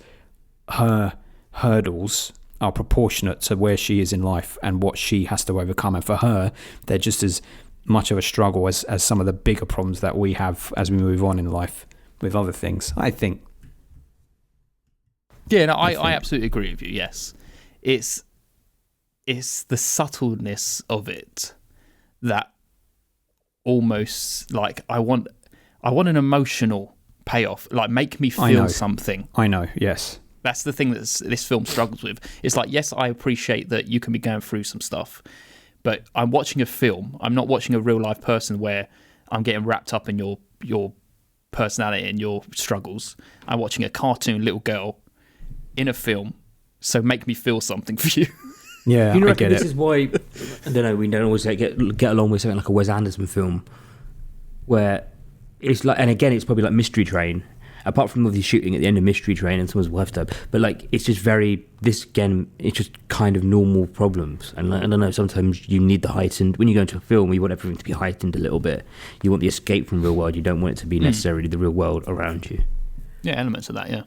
her hurdles are proportionate to where she is in life and what she has to overcome. And for her, they're just as much of a struggle as some of the bigger problems that we have as we move on in life with other things, I think. Yeah, no, I absolutely agree with you. Yes, it's the subtleness of it that almost like I want an emotional payoff, like make me feel something. I know. Yes, that's the thing that this film struggles with. It's like, yes, I appreciate that you can be going through some stuff, but I'm watching a film. I'm not watching a real life person where I'm getting wrapped up in your personality and your struggles. I'm watching a cartoon little girl in a film, so make me feel something for you. Yeah, you know, I get this it. is why I don't know. We don't always get along with something like a Wes Anderson film, where it's like, and again, it's probably like Mystery Train. Apart from the shooting at the end of Mystery Train and someone's wife died, but like it's just it's just kind of normal problems. And like, I don't know, sometimes you need the heightened. When you go into a film, you want everything to be heightened a little bit. You want the escape from the real world. You don't want it to be necessarily the real world around you. Yeah, elements of that. Yeah.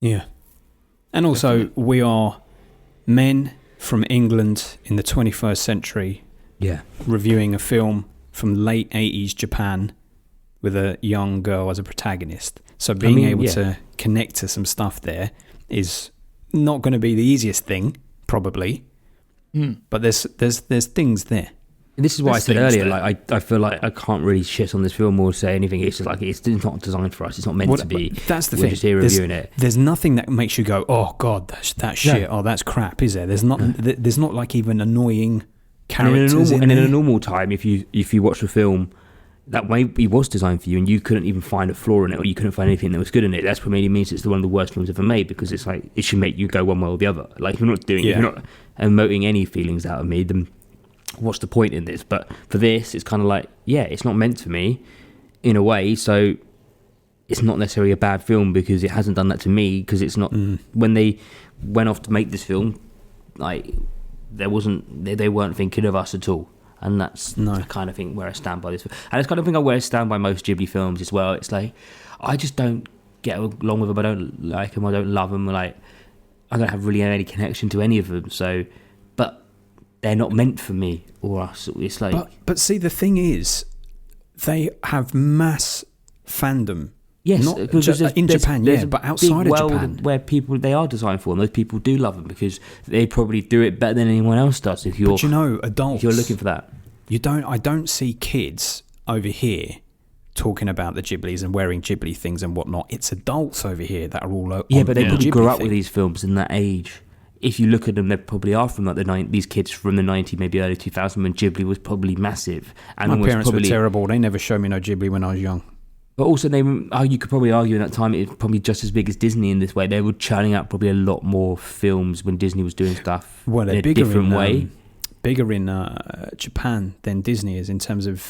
Yeah, and also definitely. We are men from England in the 21st century. Yeah, reviewing a film from late 80s Japan with a young girl as a protagonist. So being able to connect to some stuff there is not going to be the easiest thing, probably. But there's things there. And this is why I said earlier, like I feel like I can't really shit on this film or say anything. It's just like it's not designed for us. It's not meant to be. That's the We're thing. Just here reviewing it. There's nothing that makes you go, "Oh God, that's shit." Oh, that's crap. Is there? There's not. There's not like even annoying characters. In a normal time, if you watch a film that maybe was designed for you, and you couldn't even find a flaw in it, or you couldn't find anything that was good in it. That's what maybe means it's one of the worst films ever made, because it's like it should make you go one way or the other. Like, if you're not emoting any feelings out of me, then what's the point in this? But for this, it's kind of like, yeah, it's not meant for me in a way, so it's not necessarily a bad film because it hasn't done that to me. Because it's not when they went off to make this film, like they weren't thinking of us at all. And that's the kind of thing where I stand by this. And it's kind of thing where I stand by most Ghibli films as well. It's like, I just don't get along with them. I don't like them. I don't love them. Like, I don't have really any connection to any of them. So, but they're not meant for me or us. It's like... But see, the thing is, they have mass fandom. Yes, not just in Japan, but outside of Japan, where they are designed for, and those people do love them because they probably do it better than anyone else does. But adults, if you're looking for that, I don't see kids over here talking about the Ghiblis and wearing Ghibli things and whatnot. It's adults over here that are all but they probably grew up with these films in that age. If you look at them, they probably are from like these kids from the 90s, maybe early 2000s, when Ghibli was probably massive. And my parents were terrible. They never showed me no Ghibli when I was young. But also, you could probably argue in that time it was probably just as big as Disney in this way. They were churning out probably a lot more films when Disney was doing stuff in a different way. Bigger in Japan than Disney is in terms of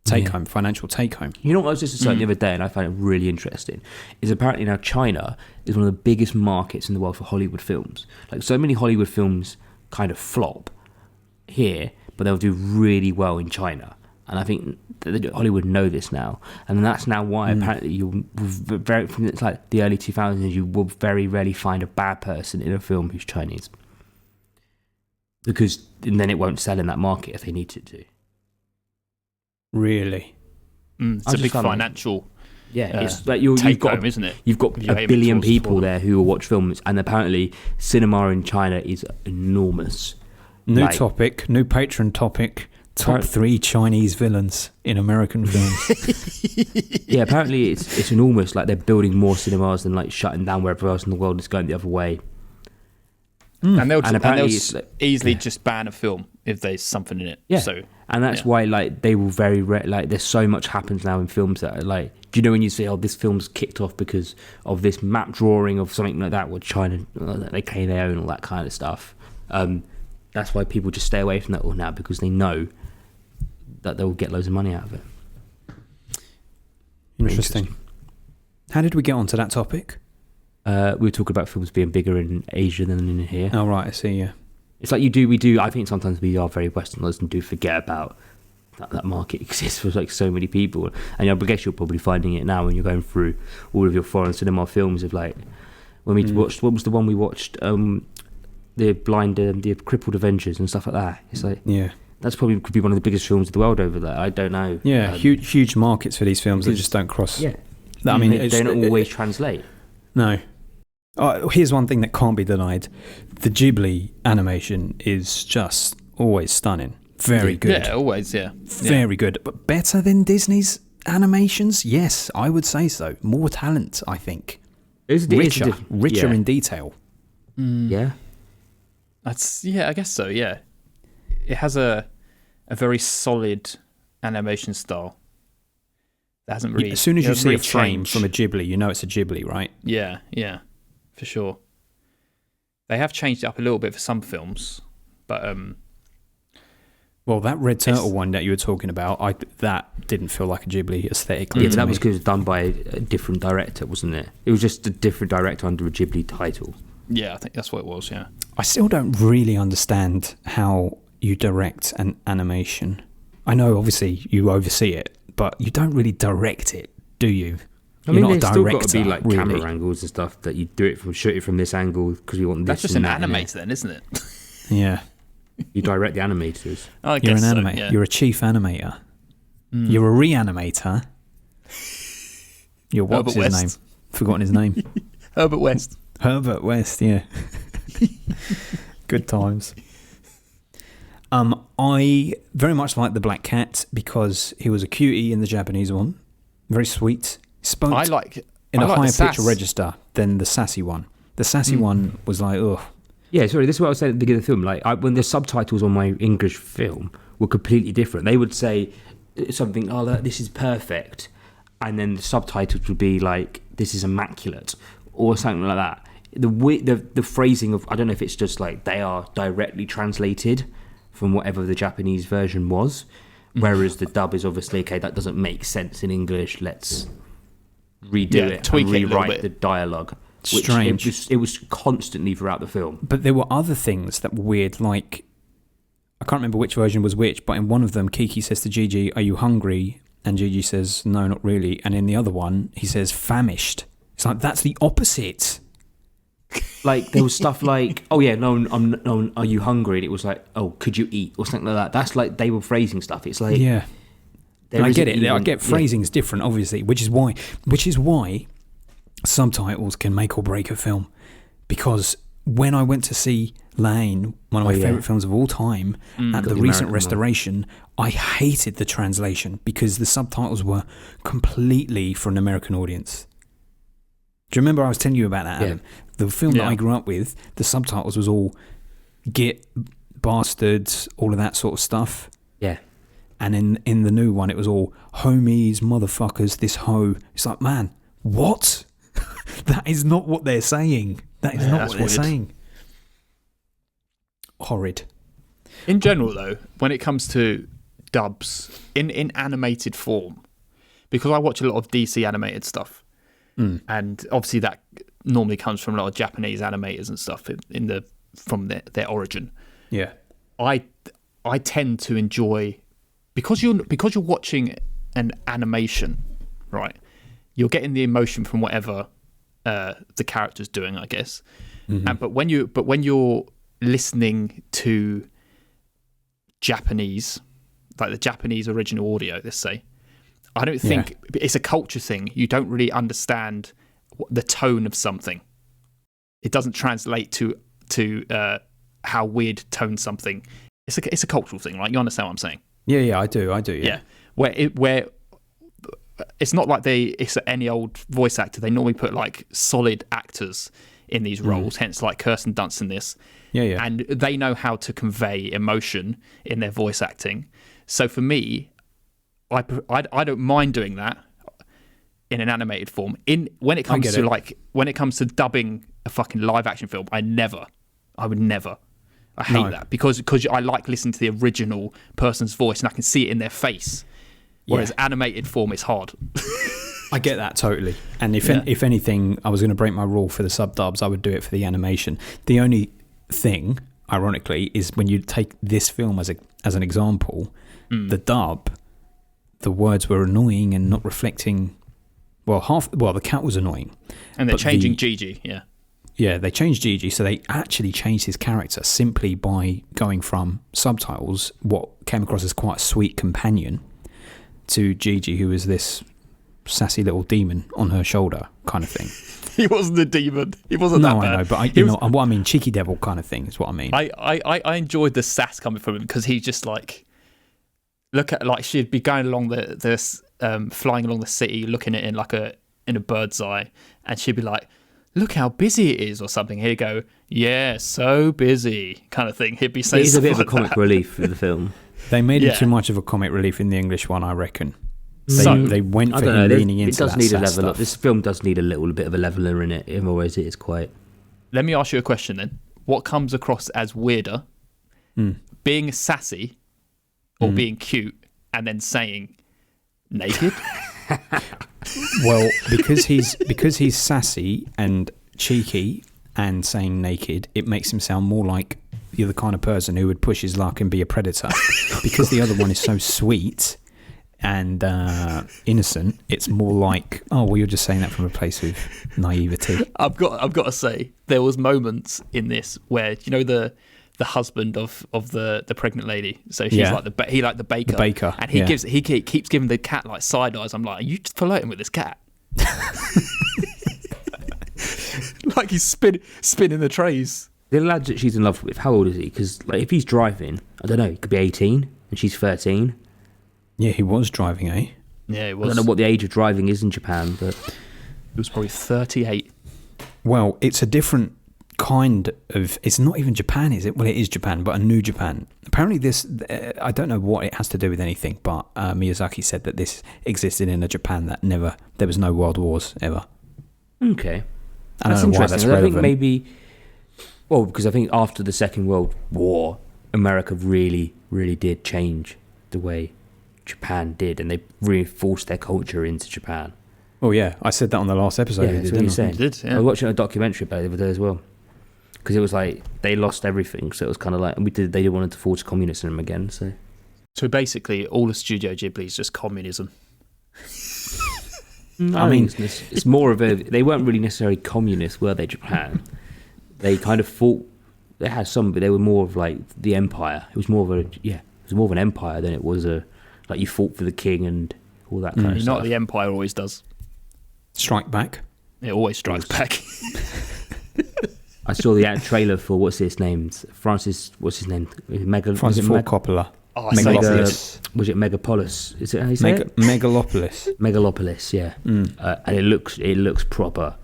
financial take home. You know what I was just saying the other day, and I found it really interesting, is apparently now China is one of the biggest markets in the world for Hollywood films. Like, so many Hollywood films kind of flop here, but they'll do really well in China. And I think Hollywood know this now, and that's now why apparently from like the early 2000s, you will very rarely find a bad person in a film who's Chinese, because then it won't sell in that market if they need it to. Really, it's a big financial. It's like you've got, isn't it? You've got a billion people there who will watch films, and apparently cinema in China is enormous. New Patreon topic. Top 3 Chinese villains in American films. Yeah, apparently it's enormous. Like, they're building more cinemas than like shutting down wherever else in the world is going the other way. And they'll easily just ban a film if there's something in it. Yeah, so, and that's why like they will like there's so much happens now in films that are like, do you know when you say, oh, this film's kicked off because of this map drawing of something like that, where China they claim they own all that kind of stuff. That's why people just stay away from that all now, because they know that they'll get loads of money out of it. Interesting. How did we get onto that topic? We were talking about films being bigger in Asia than in here. Oh, right, I see, yeah. It's like we do, I think sometimes we are very westernized and do forget about that market exists for like so many people. And I guess you're probably finding it now when you're going through all of your foreign cinema films of like, when we watched, what was the one we watched? The Crippled Avengers and stuff like that. It's like, that's probably could be one of the biggest films of the world over there. I don't know. Yeah, huge markets for these films that just don't cross. Yeah, I mean, they don't always translate. No. Here's one thing that can't be denied: the Ghibli animation is just always stunning. Very good. Yeah, always. Yeah, very good. But better than Disney's animations? Yes, I would say so. More talent, I think. Richer in detail. Yeah. I guess so. Yeah, it has a very solid animation style. That hasn't really. As soon as you see a frame from a Ghibli, you know it's a Ghibli, right? Yeah, for sure. They have changed it up a little bit for some films, but well, that Red Turtle one that you were talking about, that didn't feel like a Ghibli aesthetically. Yeah, but that was because it was done by a different director, wasn't it? It was just a different director under a Ghibli title. Yeah, I think that's what it was, yeah. I still don't really understand how you direct an animation. I know, obviously, you oversee it, but you don't really direct it, do you? You're not a director, still got to be like really. Camera angles and stuff that you do it from, shoot it from this angle because we want this. That's just an animator then, isn't it? Yeah. You direct the animators. I guess You're an animator. Yeah. You're a chief animator. You're a reanimator. What's his name? Forgotten his name. Herbert West. Herbert West, yeah. Good times. I very much like the Black Cat because he was a cutie in the Japanese one. Very sweet. Spoke in a higher pitch register than the sassy one. The sassy one was like, ugh. Yeah, sorry, this is what I was saying at the beginning of the film. Like, when the subtitles on my English film were completely different. They would say something, oh, this is perfect, and then the subtitles would be like, this is immaculate, or something like that. The phrasing of, I don't know if it's just like they are directly translated from whatever the Japanese version was, whereas the dub is obviously, okay, that doesn't make sense in English, let's redo it and rewrite the dialogue. Strange. It was constantly throughout the film. But there were other things that were weird, like, I can't remember which version was which, but in one of them, Kiki says to Gigi, "Are you hungry?" And Gigi says, "No, not really." And in the other one, he says, "Famished." It's like, that's the opposite. Like, there was stuff like, "Oh yeah, no, are you hungry?" And it was like, "Oh, could you eat?" or something like that. That's like, they were phrasing stuff. It's like, yeah, and I get it. I get phrasing's different, obviously, which is why subtitles can make or break a film. Because when I went to see Lane, one of my favourite films of all time, at the recent restoration, I hated the translation because the subtitles were completely for an American audience. Do you remember I was telling you about that, Adam? The film that I grew up with, the subtitles was all git, bastards, all of that sort of stuff. Yeah. And in the new one, it was all homies, motherfuckers, this hoe. It's like, man, what? That is not what they're saying. That is not what they're saying. Horrid. In general, though, when it comes to dubs in animated form, because I watch a lot of DC animated stuff, and obviously that normally comes from a lot of Japanese animators and stuff from their origin. Yeah, I tend to enjoy, because you're watching an animation, right? You're getting the emotion from whatever the character's doing, I guess. But when you're listening to Japanese, like the Japanese original audio, let's say, I don't think it's a culture thing. You don't really understand the tone of something. It doesn't translate to how weird tone something. It's a cultural thing, right? You understand what I'm saying? Yeah, I do. Yeah. Where it's not like it's any old voice actor. They normally put like solid actors in these roles, hence like Kirsten Dunst in this. Yeah. And they know how to convey emotion in their voice acting. So for me, I don't mind doing that in an animated form. When it comes to dubbing a fucking live action film, I would never. I hate that because I like listening to the original person's voice and I can see it in their face. Whereas animated form is hard. I get that totally. And if anything, I was going to break my rule for the sub-dubs, I would do it for the animation. The only thing, ironically, is when you take this film as an example, the dub, the words were annoying and not reflecting. The cat was annoying, and they're changing Gigi. Yeah, they changed Gigi, so they actually changed his character simply by going from subtitles, what came across as quite a sweet companion, to Gigi, who was this sassy little demon on her shoulder kind of thing. He wasn't a demon. He wasn't that bad. No, I know, but what I mean, cheeky devil kind of thing is what I mean. I enjoyed the sass coming from him because he's just like, look at, like, she'd be going along flying along the city, looking at it in a bird's eye, and she'd be like, "Look how busy it is," or something. He'd go, "Yeah, so busy," kind of thing. He'd be saying. It is a bit of a comic relief for the film. They made it too much of a comic relief in the English one, I reckon. They went for him leaning into that. It does need a level up. This film does need a little bit of a leveler in it. Otherwise, it is quite. Let me ask you a question then. What comes across as weirder, being sassy, or being cute, and then saying naked? Well, because he's sassy and cheeky and saying naked, it makes him sound more like you're the kind of person who would push his luck and be a predator. Because the other one is so sweet and innocent, it's more like, oh, well, you're just saying that from a place of naivety. I've got to say, there was moments in this where, you know, the husband of the pregnant lady, so she's like the baker, and he keeps giving the cat like side eyes. I'm like, are you just flirting with this cat? Like he's spinning the trays. The lad that she's in love with, how old is he? Because like, if he's driving, I don't know, he could be 18 and she's 13. Yeah, he was driving, eh? Yeah, he was. I don't know what the age of driving is in Japan, but it was probably 38. Well, it's a different kind of, it's not even Japan, is it? Well, it is Japan, but a new Japan. Apparently this, I don't know what it has to do with anything, but Miyazaki said that this existed in a Japan that there was no world wars ever. Okay. That's interesting. I think maybe, well, because I think after the Second World War, America really, really did change the way Japan did, and they reinforced their culture into Japan. Oh yeah, I said that on the last episode. Yeah, that's what you're saying. You did, yeah. I was watching a documentary about it the other day as well, because it was like they lost everything, so it was kind of like they didn't want to forge communism again. So basically, all of Studio Ghibli is just communism. I mean, it's more of a. They weren't really necessarily communist, were they? Japan. They kind of fought. They had some, but they were more of like the empire. It was more of an empire than it was like you fought for the king and all that kind of stuff. Not the empire always does. Strike back. It always strikes back. I saw the trailer for what's his name? Francis Ford Coppola. Oh, Megalopolis. Was it Megapolis? Is it how you say it? Megalopolis. Megalopolis, yeah. And it looks proper.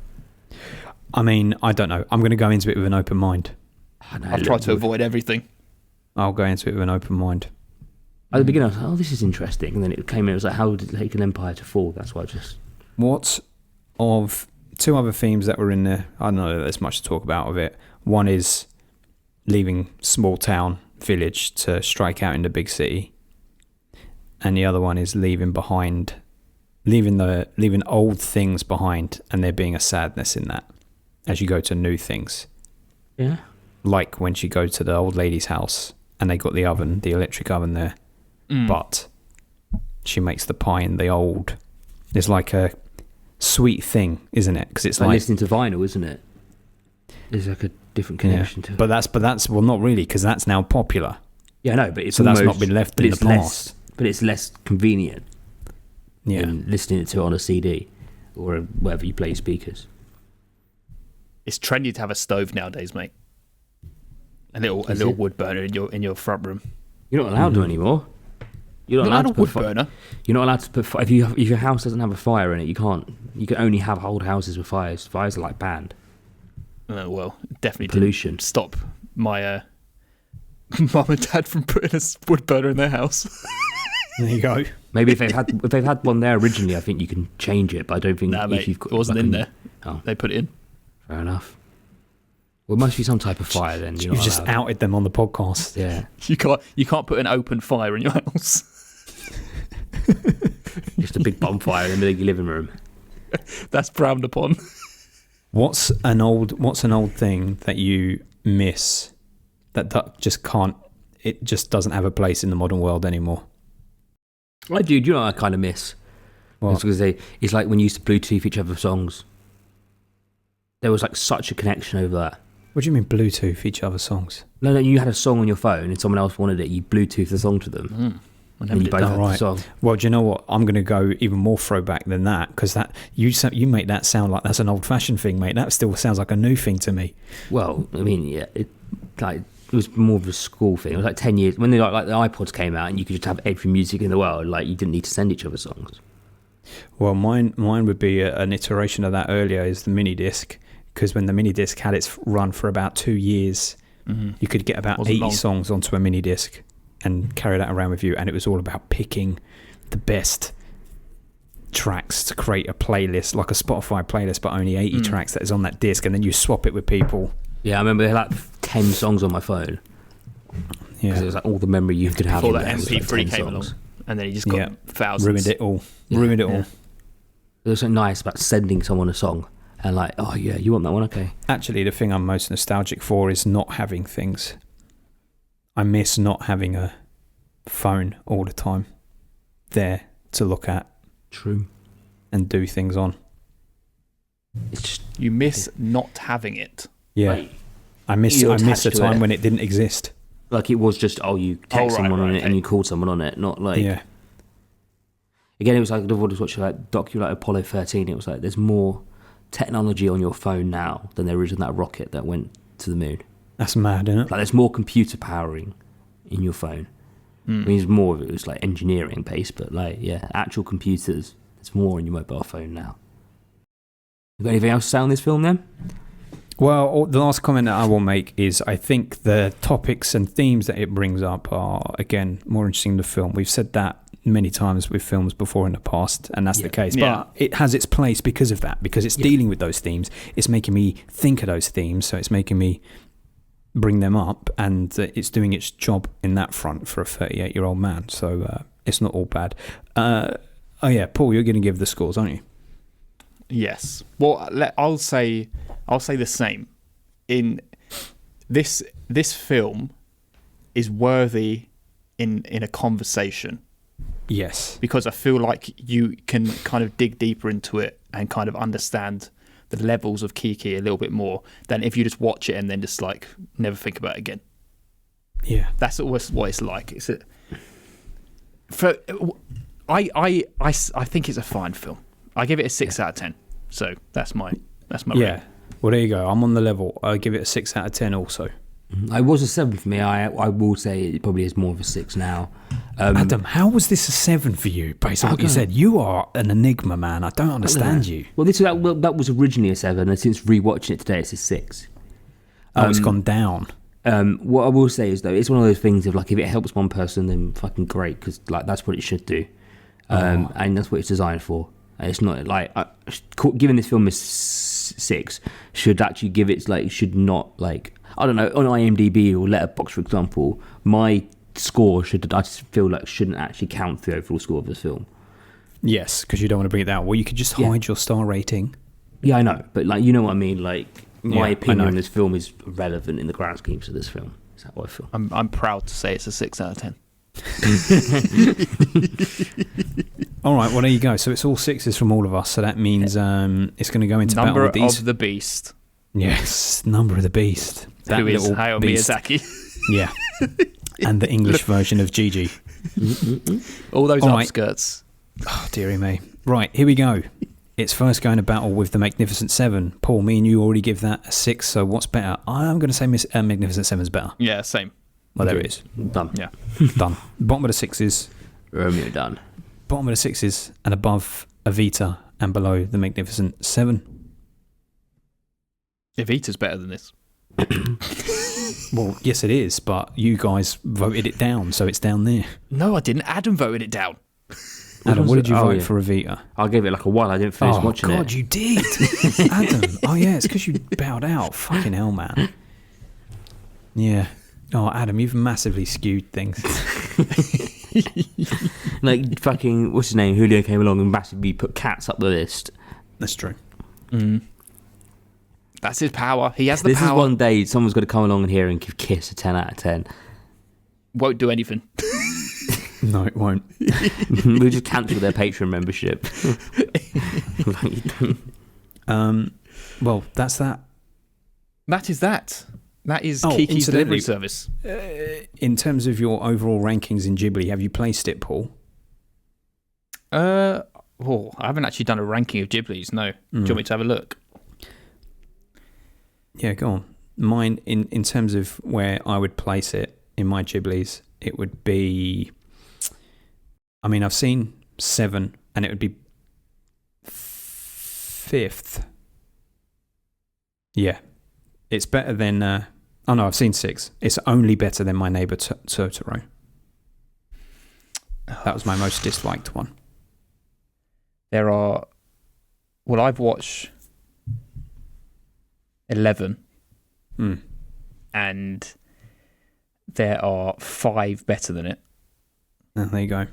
I mean, I don't know. I'm going to go into it with an open mind. I've tried to avoid everything. I'll go into it with an open mind. At the beginning, I was like, oh, this is interesting. And then it came in, it was like, how did it take an empire to fall? That's why I just... What of two other themes that were in there? I don't know that there's much to talk about of it. One is leaving small town, village to strike out in the big city. And the other one is leaving old things behind, and there being a sadness in that as you go to new things. Yeah. Like when she goes to the old lady's house and they got the electric oven there. But she makes the pie in the old. There's like a sweet thing, isn't it? Because it's like listening to vinyl, isn't it? There's like a different connection to it. But that's well, not really, because that's now popular. Yeah, no, but it's so almost, that's not been left in the past. But it's less convenient. Yeah. Than listening to it on a CD or wherever you play speakers. It's trendy to have a stove nowadays, mate. A little wood burner in your front room. You're not allowed to anymore. You're not allowed to put wood burner. You're not allowed to put if your house doesn't have a fire in it, you can't. You can only have old houses with fires. Fires are like banned. Oh, well, definitely pollution. Didn't stop my mum and dad from putting a wood burner in their house. There you go. Maybe if they've had one there originally, I think you can change it. But I don't think mate, it wasn't in there. Oh, they put it in. Fair enough. Well, it must be some type of fire then. You've just outed them on the podcast. Yeah. You can't put an open fire in your house. Just a big bonfire in the living room. That's frowned upon. What's an old thing that you miss that just can't? It just doesn't have a place in the modern world anymore. I do. Do you know what I kind of miss? What? It's because it's like when you used to Bluetooth each other's songs. There was like such a connection over that. What do you mean Bluetooth each other's songs? No, you had a song on your phone and someone else wanted it. You Bluetooth the song to them. And you both had the song. Well, do you know what? I'm going to go even more throwback than that, because that you make that sound like that's an old-fashioned thing, mate. That still sounds like a new thing to me. Well, I mean, yeah, it was more of a school thing. It was like 10 years when the iPods came out and you could just have every music in the world. Like you didn't need to send each other songs. Well, mine would be an iteration of that earlier is the mini disc, because when the mini disc had its run for about 2 years, you could get about 80 songs onto a mini disc and carry that around with you, and it was all about picking the best tracks to create a playlist, like a Spotify playlist, but only 80 tracks that is on that disc, and then you swap it with people. Yeah, I remember they had like 10 songs on my phone. Yeah, because it was like all the memory you could have. Before that MP3 came along, and then you just got thousands. Ruined it all. Ruined it all. There's something nice about sending someone a song and like, oh yeah, you want that one? Okay. Actually, the thing I'm most nostalgic for is not having things. I miss not having a phone all the time there to look at. True. And do things on. It's just, you miss not having it. Yeah. Like, I miss a time when it didn't exist. Like it was just, you text someone on it and you called someone on it, not like... Yeah. Again, it was like, I was watching like documentary like Apollo 13, it was like, there's more technology on your phone now than there is in that rocket that went to the moon. That's mad, isn't it? Like there's more computer powering in your phone. I mean, it's more of it was like engineering based, but like, yeah, actual computers, there's more on your mobile phone now. You got anything else to say on this film then? Well, the last comment that I will make is I think the topics and themes that it brings up are, again, more interesting than the film. We've said that many times with films before in the past, and that's the case. But it has its place because of that, because it's dealing with those themes. It's making me think of those themes, so it's making me bring them up, and it's doing its job in that front for a 38-year-old man. So it's not all bad. Paul, you're going to give the scores, aren't you? Yes. Well, I'll say the same. In this film is worthy in a conversation. Yes. Because I feel like you can kind of dig deeper into it and kind of understand the levels of Kiki a little bit more than if you just watch it and then just like never think about it again. Yeah. That's always what it's like. I think it's a fine film. I give it a 6 out of 10. So that's my rating. Well, there you go. I'm on the level. I give it a 6 out of 10 also. It was a 7 for me. I will say it probably is more of a 6 now. Adam, how was this a 7 for you? Based on what you said, you are an enigma, man. I don't understand you. Well, that was originally a 7, and since rewatching it today, it's a 6. It's gone down. What I will say is, though, it's one of those things of like, if it helps one person, then fucking great, because like that's what it should do, and that's what it's designed for. It's not like giving this film a 6 should actually give it like should not like. I don't know, on IMDb or Letterboxd, for example, my score I just feel like shouldn't actually count the overall score of this film. Yes, because you don't want to bring it down. Well, you could just hide your star rating. Yeah, I know, but like, you know what I mean. Like, my opinion on this film is relevant in the grand schemes of this film. Is that what I feel? I'm proud to say it's a 6 out of 10. All right, well, there you go. So it's all 6s from all of us. So that means it's going to go into Number battle with these. of the Beast. Yes, Number of the Beast. That who is Hayao Miyazaki. Yeah. And the English version of Gigi. All those outskirts. Oh, dearie me. Right, here we go. It's first going to battle with the Magnificent Seven. Paul, me and you already give that a 6, so what's better? I'm going to say Magnificent Seven's better. Yeah, same. Well, there it is. Done. Yeah. Done. Bottom of the 6s. Romeo done. Bottom of the 6s and above Evita and below the Magnificent Seven. Evita's better than this. Well, yes, it is, but you guys voted it down, so it's down there. No, I didn't. Adam voted it down. Adam, what did you vote for Evita? I gave it like a 1. I didn't finish watching it. Oh, God, you did. Adam. Oh, yeah, it's because you bowed out. Fucking hell, man. Yeah. Oh, Adam, you've massively skewed things. Like, fucking, what's his name? Julio came along and massively put Cats up the list. That's true. That's his power. He has the power. This is one day someone's got to come along in here and give Kiss a 10 out of 10. Won't do anything. No, it won't. We'll just cancel their Patreon membership. Well, that's that. That is that. That is Kiki's delivery service. In terms of your overall rankings in Ghibli, have you placed it, Paul? I haven't actually done a ranking of Ghibli's, no. Do you want me to have a look? Yeah, go on. Mine, in terms of where I would place it in my Ghibli's, it would be... I mean, I've seen 7, and it would be 5th. Yeah. It's better than... I've seen 6. It's only better than My Neighbor Totoro. That was my most disliked one. There are... Well, I've watched 11. And there are 5 better than it. Oh, there you go.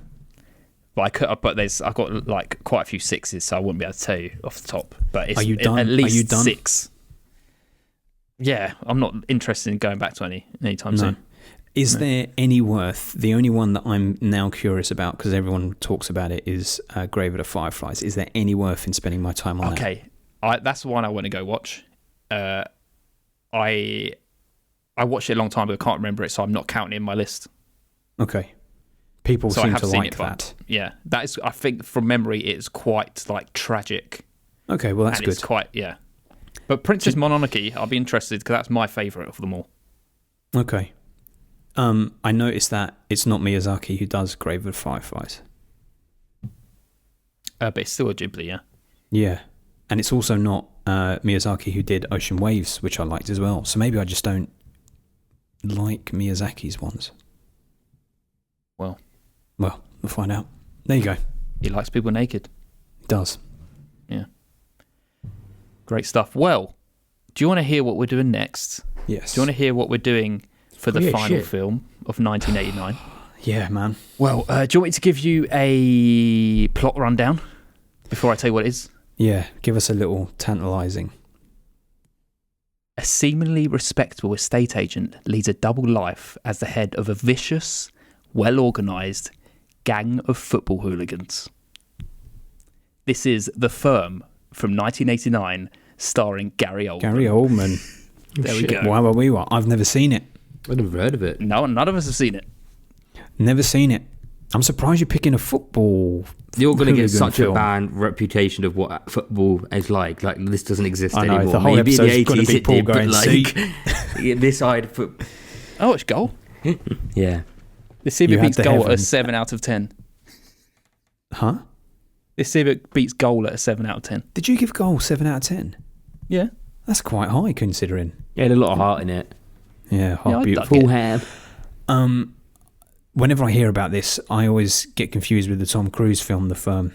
But I've got like quite a few 6s, so I wouldn't be able to tell you off the top. But it's Are you done? At least Are you done? 6. Yeah, I'm not interested in going back to anytime soon. Is there any worth? The only one that I'm now curious about, because everyone talks about it, is Grave of the Fireflies. Is there any worth in spending my time on that? Okay, that's the one I want to go watch. I watched it a long time ago. I can't remember it, so I'm not counting it in my list. Okay. People so seem to like that. Yeah, that is. I think from memory, it's quite like tragic. Okay, well that's good. It's quite But Princess Mononoke, I'll be interested because that's my favourite of them all. Okay. I noticed that it's not Miyazaki who does Grave of the Fireflies. But it's still a Ghibli, yeah. Yeah, and it's also not Miyazaki, who did Ocean Waves, which I liked as well. So maybe I just don't like Miyazaki's ones. Well, we'll find out. There you go. He likes people naked. He does. Yeah. Great stuff. Well, do you want to hear what we're doing next? Yes. Do you want to hear what we're doing for the final film of 1989? Yeah, man. Well, do you want me to give you a plot rundown before I tell you what it is? Yeah, give us a little tantalising. A seemingly respectable estate agent leads a double life as the head of a vicious, well-organised gang of football hooligans. This is The Firm from 1989, starring Gary Oldman. Gary Oldman. There we go. Wow, we were. I've never seen it. I've never heard of it. No, none of us have seen it. Never seen it. I'm surprised you're picking a football. You're going to get such film. a bad reputation of what football is like. Like, this doesn't exist I know, anymore. the whole Maybe in the 80s be it Paul did, but going, like this side foot. Oh, it's goal. Yeah. Let's see if it beats goal at a 7 out of 10. Huh? Let's see if it beats goal at a 7 out of 10. Did you give goal 7 out of 10? Yeah. That's quite high considering. Yeah, a lot of heart in it. Yeah, heart beautiful. Full hand. Whenever I hear about this, I always get confused with the Tom Cruise film, The Firm,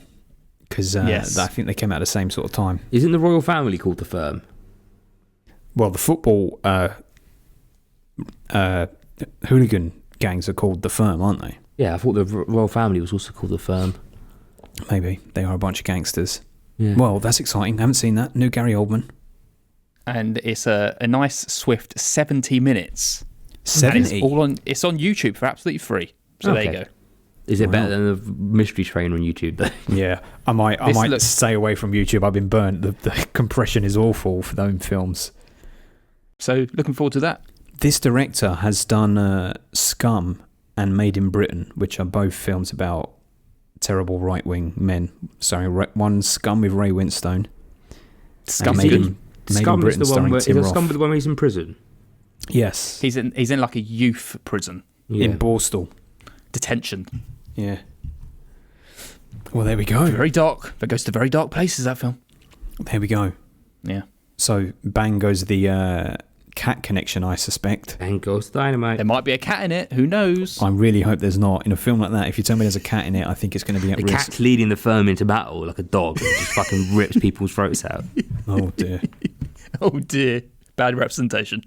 because I think they came out at the same sort of time. Isn't the royal family called The Firm? Well, the football hooligan gangs are called The Firm, aren't they? Yeah, I thought the royal family was also called The Firm. Maybe. They are a bunch of gangsters. Yeah. Well, that's exciting. I haven't seen that. New Gary Oldman. And it's a nice, swift 70 minutes. 70? It's on YouTube for absolutely free. So there you go. Is it better than the Mystery Train on YouTube, though? Yeah. I might stay away from YouTube. I've been burnt. The compression is awful for those films. So looking forward to that. This director has done Scum and Made in Britain, which are both films about terrible right-wing men. Sorry, one Scum with Ray Winstone. Scum. Made in Britain starring Tim Roth. Scum with the one where he's in prison? Yes. He's in like a youth prison. Yeah. In Borstal. Detention. Yeah. Well, there we go. Very dark. That goes to very dark places, that film. There we go. Yeah. So, bang goes the cat connection, I suspect. Bang goes dynamite. There might be a cat in it. Who knows? I really hope there's not. In a film like that, if you tell me there's a cat in it, I think it's going to be at risk. The cat's leading the firm into battle like a dog and just fucking rips people's throats out. Oh, dear. Oh, dear. Bad representation.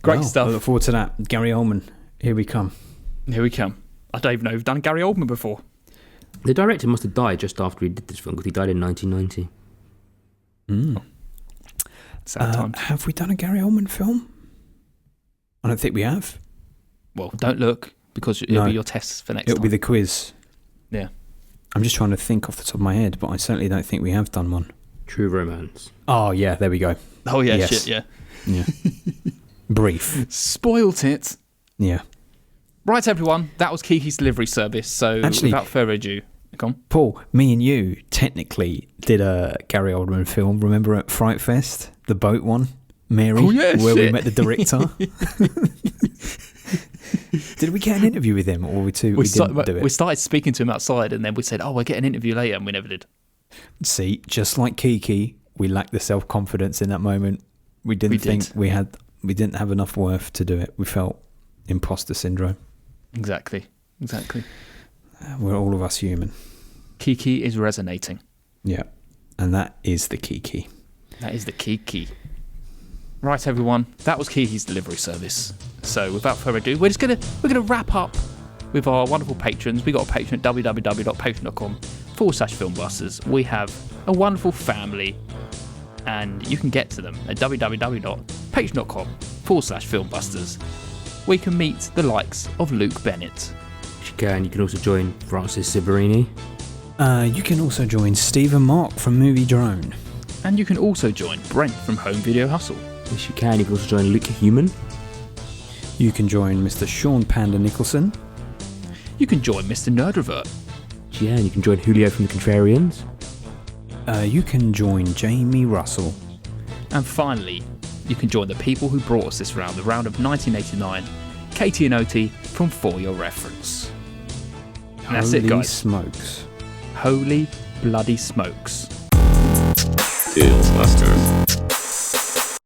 Great stuff. I look forward to that. Gary Oldman, here we come. Here we come. I don't even know if we've done Gary Oldman before. The director must have died just after he did this film because he died in 1990. Sad times. Have we done a Gary Oldman film? I don't think we have. Well, don't look because it'll be your test for next time. It'll be the quiz. Yeah. I'm just trying to think off the top of my head, but I certainly don't think we have done one. True Romance. Oh, yeah, there we go. Oh, yeah, Yes. shit, yeah. Yeah. Brief. Spoilt it. Yeah. Right, everyone. That was Kiki's delivery service. So, Actually, without further ado, come on. Paul, me and you technically did a Gary Oldman film. Remember at Fright Fest? The boat one? Mary? Oh, yeah, where shit. we met the director? Did we get an interview with him, or we didn't do it? We started speaking to him outside, and then we said, we'll get an interview later, and we never did. See, just like Kiki, we lacked the self-confidence in that moment. We didn't have enough worth to do it. We felt imposter syndrome. Exactly. We're all of us human. Kiki is resonating. Yeah. And that is the Kiki. That is the Kiki. Right, everyone. That was Kiki's delivery service. So, without further ado, we're gonna wrap up with our wonderful patrons. We got a patron at www.patreon.com/filmbusters. We have a wonderful family, and you can get to them at www.patreon.com/filmbusters, where you can meet the likes of Luke Bennett. You can also join Francis Siberini. You can also join Steve and Mark from Movie Drone. And you can also join Brent from Home Video Hustle. Yes, you can. You can also join Luke Human. You can join Mr. Sean Panda Nicholson. You can join Mr. Nerdrovert. Yeah, and you can join Julio from The Contrarians. You can join Jamie Russell. And finally, you can join the people who brought us this round, the round of 1989, Katie and Oti from For Your Reference. And that's it, guys. Smokes. Holy bloody smokes. Deals Busters.